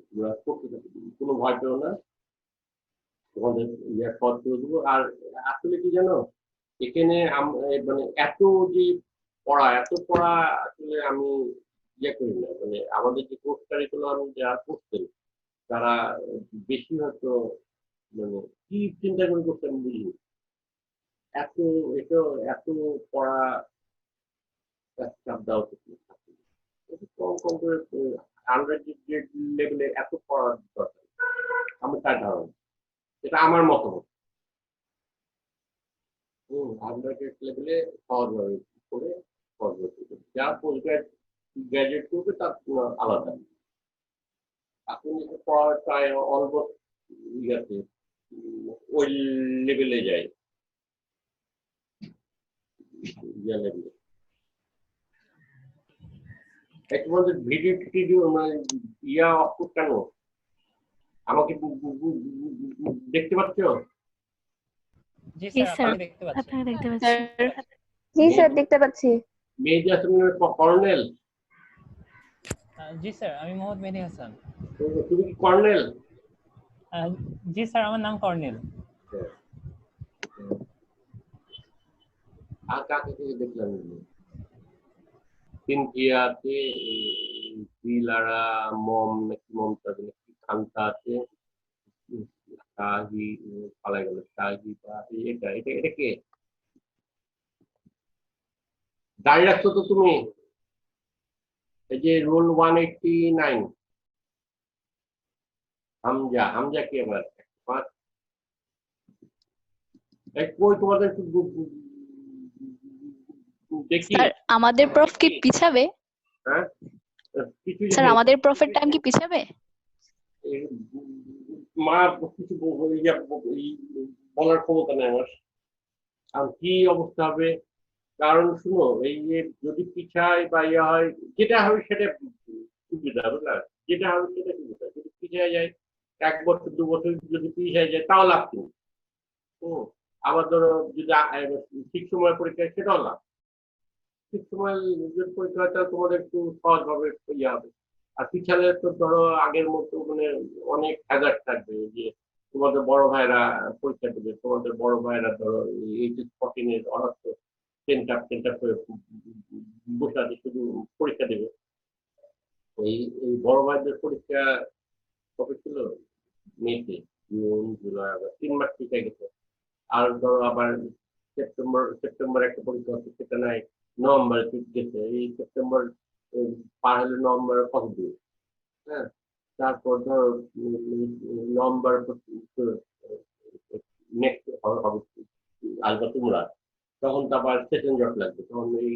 তোমরা করতে থাকো, কোনো ভয় পেও না, তোমাদের ইয়ে সহজ করে দেবো। আর আসলে কি জানো, এখানে মানে এত যে এত পড়া আসলে আমি ইয়ে করি না, মানে আমাদের যে কোর্স কারিকুলাম যারা করছেন তারা বেশি হয়তো মানে কি চিন্তা করে করতে আমি বুঝিনি। এত এটা এত পড়া চাপ দেওয়া উচিত না। একটু কম কম করে আন্ডার গ্রেড লেভেলে এত পড়া দরকার, আমি তার ধারণা, এটা আমার মতামত। আন্ডার গ্রেড লেভেলে সহজভাবে করে সহজভাবে যা পোস্ট গ্রাজুয়েট করবে তার আলাদা। এখন যেটা পড়া প্রায় অলমোস্ট ইয়াতে ওই লেভেলে যায়, ইয়া লেভেলে। তোমাদের ভিডিও টিডিও মানে ইয়া অফ কেন? আমাকে দেখতে পাচ্ছ? জি জি স্যার স্যার, আপনাকে দেখতে পাচ্ছি। আপনাকে দেখতে পাচ্ছি। জি স্যার, দেখতে পাচ্ছি। মেহেদী হাসানের কর্নেল? জি স্যার আমি মোহাম্মদ মেহেদী হাসান। তুমি কি কর্নেল? জি স্যার আমার নাম কর্নেল। আর কাকে থেকে দেখলাম? সিনথিয়া আছে, দিলারা, মম নাকি মমতাজ নাকি খান্তা আছে, শাহি পালা গেল, শাহি বা এটা এটা এটা কে? দাঁড়িয়ে রাখছো তো তুমি? এই যে রোল 189, হামজা, হামজা কে আবার? কই তোমাদের দেখি। স্যার আমাদের প্রফ কি পিছাবে? হ্যাঁ, কিছু স্যার জানি আমাদের প্রফের টাইম কি পিছাবে? মা কিছু বলার ক্ষমতা নেই আমার, আর কি অবস্থা হবে। কারণ শুনো, এই যে যদি পিছায় বা ইয়ে হয়, যেটা হবে সেটা সুবিধা, বুঝলা, যেটা হবে সেটা সুবিধা। যদি পিছিয়ে যায় 1 বছর 2 বছর যদি পিছিয়ে যায় তাও লাভ নেই। আবার ধরো যদি ঠিক সময় পরীক্ষা সেটাও লাভ। ঠিক সময় যদি পরীক্ষা হয় তাহলে তোমাদের একটু সহজভাবে ইয়ে হবে। আর পিছালে তো ধরো আগের মতো মানে অনেক হ্যাজার্ড থাকবে, যে তোমাদের বড় ভাইরা পরীক্ষা দেবে, তোমাদের বড় ভাইরা ধরো এইচ14-এর অনার্স টেনটা করে বসে আছে, শুধু পরীক্ষা দেবে। এই এই বড় ভাইদের পরীক্ষা কবে ছিল? মেতে, জুন, জুলাই, আগস্ট, 3 মাস পিছিয়ে গেছে। আর ধরো আবার সেপ্টেম্বর একটা পরীক্ষা হচ্ছে, সেটা নাই নভেম্বরে গেছে, এই সেপ্টেম্বর পার হলে নভেম্বর কত দিন, হ্যাঁ, তারপর ধরো নভেম্বর নেক্সট হবে আসবে তোমরা, তখন তো আবার সেকেন্ড জট লাগবে, তখন এই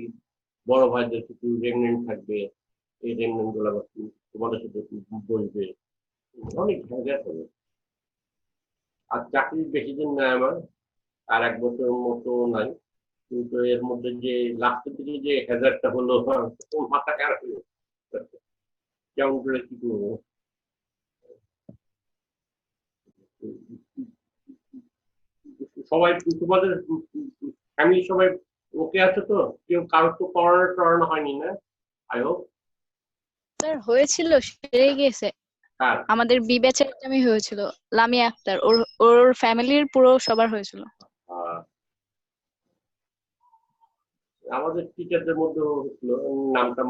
বড় ভাইদের কিছু রেগনেন্ট থাকবে, এই রেগনেন্ট গুলো আবার তোমাদের সাথে বসবে, অনেক ঝাঁঝাট হবে। আর চাকরি বেশি দিন নাই আমার, আর 1 বছরের মতো নাই, কিন্তু এর মধ্যে যে লাস্টের দিকে যে হ্যাজার্ডটা হলো, মাথা খারাপ হয়ে যাচ্ছে। কেমন করে কি করবো? সবাই তোমাদের ফ্যামিলি সবাই ওকে আছে তো? কেউ কারোর তো করোনা টরানো হয়নি না? I hope. স্যার হয়েছিল, সেরে গেছে। হ্যাঁ, আমাদের বি ব্যাচের আমি হয়েছিল, লামিয়া আক্তার, ওর ওর ফ্যামিলির পুরো সবার হয়েছিল। আমাদের টিচারদের মধ্যে হচ্ছিল, নামটা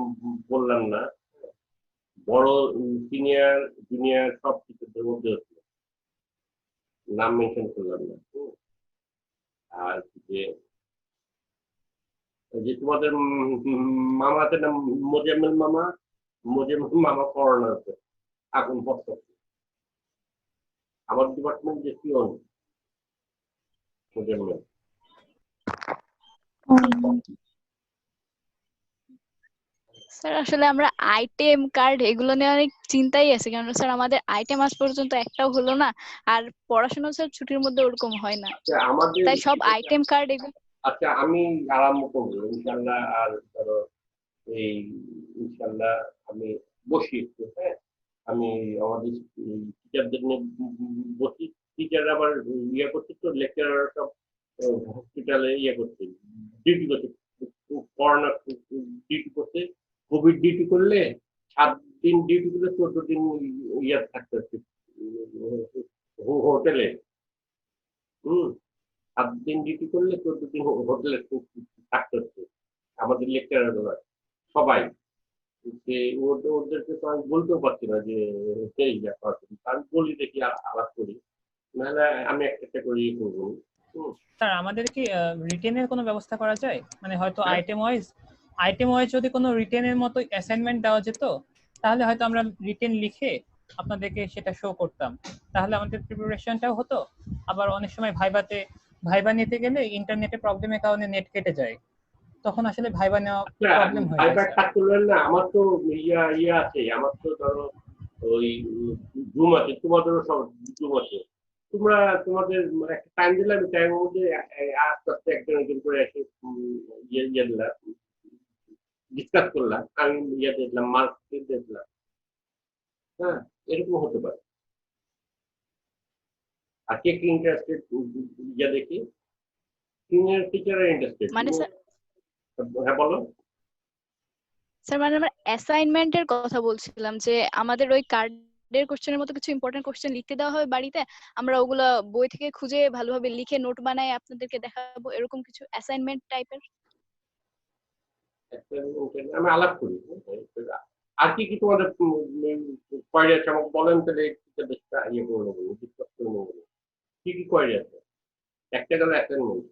বললাম না, বড় সিনিয়র জুনিয়র সব টিচারদের মধ্যে হচ্ছিল, নাম মেনশন করলাম না। আর যে যে তোমাদের মামা আছে না, মোজাম্মেল মামা, মোজাম্মেল মামা করোনা আছে এখন বর্তমানে। আমার ডিপার্টমেন্ট যে পিওন মোজাম্মেল। স্যার আসলে আমরা আইটেম কার্ড এগুলো নিয়ে অনেক চিন্তাই আছে, কারণ স্যার আমাদের আইটেম আজ পর্যন্ত একটাও হলো না, আর পড়াশোনা স্যার ছুটির মধ্যে ওরকম হয় না, আমাদের তাই সব আইটেম কার্ড এগুলো। আচ্ছা, আমি আরম্ভ করবো ইনশাল্লাহ। আর ধরো এই ইনশাল্লাহ আমি বসি একটু, হ্যাঁ, আমি আমাদের টিচারদের নিয়ে বসি। টিচার আবার ইয়ে করছে তো, লেকচারার সব হসপিটালে ইয়ে করছে, ডিউটি করছে, করোনা ডিউটি করছে। কোভিড ডিউটি করলে 7 দিন ডিউটি করলে 14 দিন ইয়ে থাকতে হচ্ছে হোটেলে। 7 দিন ডিউটি করলে 14 দিন হোটেলে থাকতে হচ্ছে আমাদের লেকচারার সবাই। যে ওদেরকে তো আমি বলতেও পারছি না যে সেই ব্যাপার, আমি বলি দেখি আলাপ করি, নাহলে আমি একটা করে ইয়ে করবো। স্যার আমাদের কি রিটেনের কোনো ব্যবস্থা করা যায়? মানে হয়তো হ্যাঁ। আইটেম ওয়াইজ যদি কোনো রিটেনের মতো অ্যাসাইনমেন্ট দেওয়া যেত, তাহলে হয়তো আমরা রিটেন লিখে আপনাদেরকে সেটা শো করতাম, তাহলে আমাদের প্রিপারেশনটাও হতো। আবার অনেক সময় ভাইবা নিতে গেলে ইন্টারনেটে প্রবলেমের কারণে নেট কেটে যায়, তখন আসলে ভাইবা নেওয়া প্রবলেম হয়ে যায়। ভাইবার কাজ করলেন না, আমার তো ইয়া আছে, আমার তো ধরো ওই জুম আছে, তোমাদেরও সব জুম আছে। তোমরা তোমাদের একটা টাইম দিলে আমি টাইমের মধ্যে আস্তে আস্তে একজন করে এসে ইয়ে দিলাম, ডিসকাস করলাম, আমি ইয়ে দেখলাম, মার্ক দেখলাম, হ্যাঁ, এরকম হতে পারে। আর কে কি ইন্টারেস্টেড ইয়ে দেখি, সিনিয়র টিচার ইন্টারেস্টেড। মানে স্যার, হ্যাঁ বলো। স্যার মানে আমরা অ্যাসাইনমেন্টের কথা বলছিলাম, যে আমাদের ওই কার্ডের কোশ্চেনের মতো কিছু ইম্পর্টেন্ট কোশ্চেন লিখতে দেওয়া হবে বাড়িতে, আমরা ওগুলা বই থেকে খুঁজে ভালোভাবে লিখে নোট বানায় আপনাদেরকে দেখাবো, এরকম কিছু অ্যাসাইনমেন্ট টাইপের। আমি আলাপ করি। আর কি কি তোমাদের কোয়ারি আছে আমাকে বলেন, তাহলে ইয়ে করে নেবো, ডিসকাস করে নেবো। কি কি কোয়ারি আছে? একটা গেল অ্যাসাইনমেন্ট,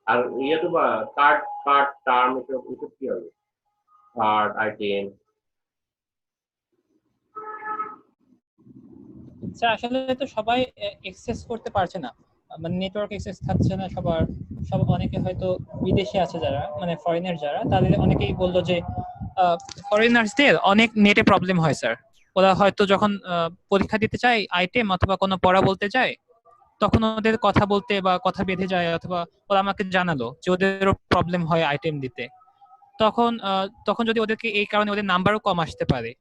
আর ইয়ে তো বা কার্ড টার্ম এসব কি হবে? Card item. স্যার আসলে তো সবাই অ্যাক্সেস করতে পারছে না, মানে নেটওয়ার্ক অ্যাক্সেস থাকছে না সবার। অনেকে হয়তো বিদেশে আছে যারা, মানে ফরেনার যারা, তাদের অনেকেই বললো যে ফরেনার্সদের অনেক নেটে প্রবলেম হয় স্যার। ওরা হয়তো যখন পরীক্ষা দিতে চায় আইটেম অথবা কোনো পড়া বলতে যায়, তখন ওদের কথা বলতে বা কথা বেঁধে যায়, অথবা ওরা আমাকে জানালো যে ওদেরও প্রবলেম হয় আইটেম দিতে। তখন যদি ওদেরকে এই কারণে ওদের নাম্বারও কম আসতে পারে।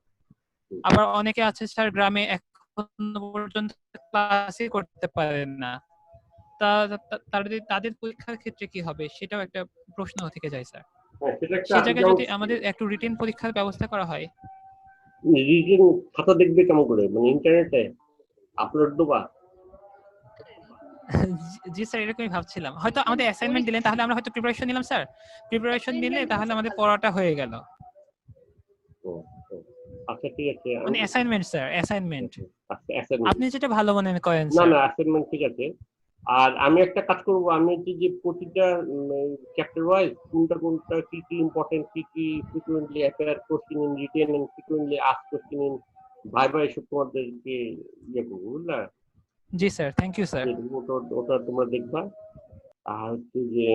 আবার অনেকে আছে স্যার গ্রামে এখনো পর্যন্ত ক্লাসই করতে পারেন না, তাদের পরীক্ষার ক্ষেত্রে কি হবে সেটাও একটা প্রশ্ন থেকে যায় স্যার। সেই জায়গায় যদি আমাদের একটু রিটেন পরীক্ষার ব্যবস্থা করা হয়। রিটেন খাতা দেখবে কেমন করে, মানে ইন্টারনেটে আপলোড দেবা? জি স্যার, এরকমই ভাবছিলাম, হয়তো আমাদের অ্যাসাইনমেন্ট দিলেন তাহলে আমরা হয়তো প্রিপারেশন নিলাম স্যার, প্রিপারেশন নিলে তাহলে আমাদের পড়াটা হয়ে গেল। আচ্ছা ঠিক আছে, মানে অ্যাসাইনমেন্ট স্যার, অ্যাসাইনমেন্ট আচ্ছা অ্যাসাইনমেন্ট আপনি যেটা ভালো মনে করেন না স্যার। না অ্যাসাইনমেন্ট ঠিক আছে। আর আমি একটা কাজ করব, আমি হচ্ছে যে প্রতিটা চ্যাপ্টার ওয়াইজ কোনটা কোনটা কি কি ইম্পর্টেন্ট, কি কি frequently appear question in written and frequently ask question in viva, এসব তোমাদেরকে ইয়ে করবো, বুঝলা? জি স্যার, থ্যাংক ইউ স্যার। ওটা ওটা তোমরা দেখবা। আর হচ্ছে যে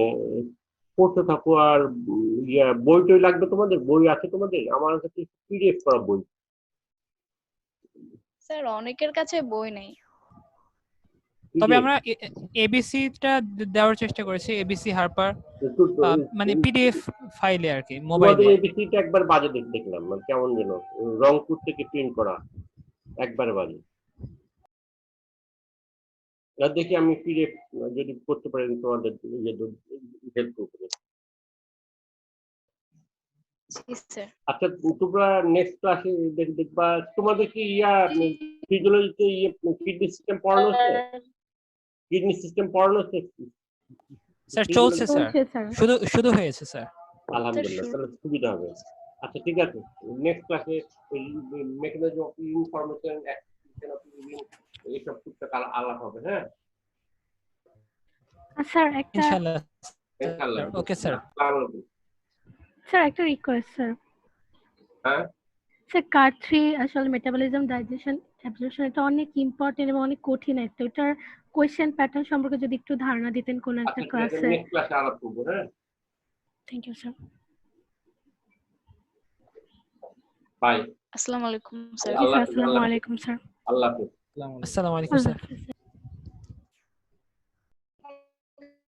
পড়তে থাকো। আর ইয়া বই টই লাগবে তোমাদের? বই আছে তোমাদের? আমার কাছে পিডিএফ করা বই। স্যার অনেকের কাছে বই নেই। তবে PDF আমরা এবিসি টা দেওয়ার চেষ্টা করেছি, এবিসি হারপার, মানে পিডিএফ ফাইলে আর কি, তোমাদের মোবাইলে। এবিসিটা একবার বাজে দেখলাম, মানে কেমন যেন রংপুর থেকে প্রিন্ট করা, একবার বাজে। আর দেখি আমি পিডিএফ যদি করতে পারেন তোমাদের হেল্প করবো। জি স্যার। আচ্ছা, তোমরা নেক্সট ক্লাসে দেখবা তোমাদের কি ফিজিওলজিতে কিডনি সিস্টেম পড়ানো হচ্ছে? কিডনি সিস্টেম পড়ানো হচ্ছে? স্যার চলছে স্যার, চলছে স্যার। শুধু হয়েছে স্যার। আলহামদুলিল্লাহ, তাহলে সুবিধা হবে। আচ্ছা ঠিক আছে, নেক্সট ক্লাসে mechanism of information activation of living এইসব টুকটাক আলাপ হবে। হ্যাঁ স্যার একটা ইনশাআল্লাহ। ইনশাআল্লাহ। Okay sir. আসসালামু আলাইকুম। স্যার একটা রিকোয়েস্ট স্যার। হ্যাঁ স্যার কার্ড 3 আসলে মেটাবলিজম ডাইজেশন অ্যাবজর্পশন, এটা অনেক ইম্পর্টেন্ট এবং অনেক কঠিন একটা, ওটার কোয়েশ্চেন প্যাটার্ন সম্পর্কে যদি একটু ধারণা দিতেন কোন একটা আচ্ছা ঠিক আছে, ক্লাসে। নেক্সট ক্লাসে আলাপ করবো। হ্যাঁ থ্যাংক ইউ স্যার। বাই। আসসালামু আলাইকুম স্যার। জি স্যার, আসসালামু আলাইকুম স্যার। আল্লাহ হাফেজ। আসসালামু আলাইকুম আল্লাহ স্যার। হাফেজ।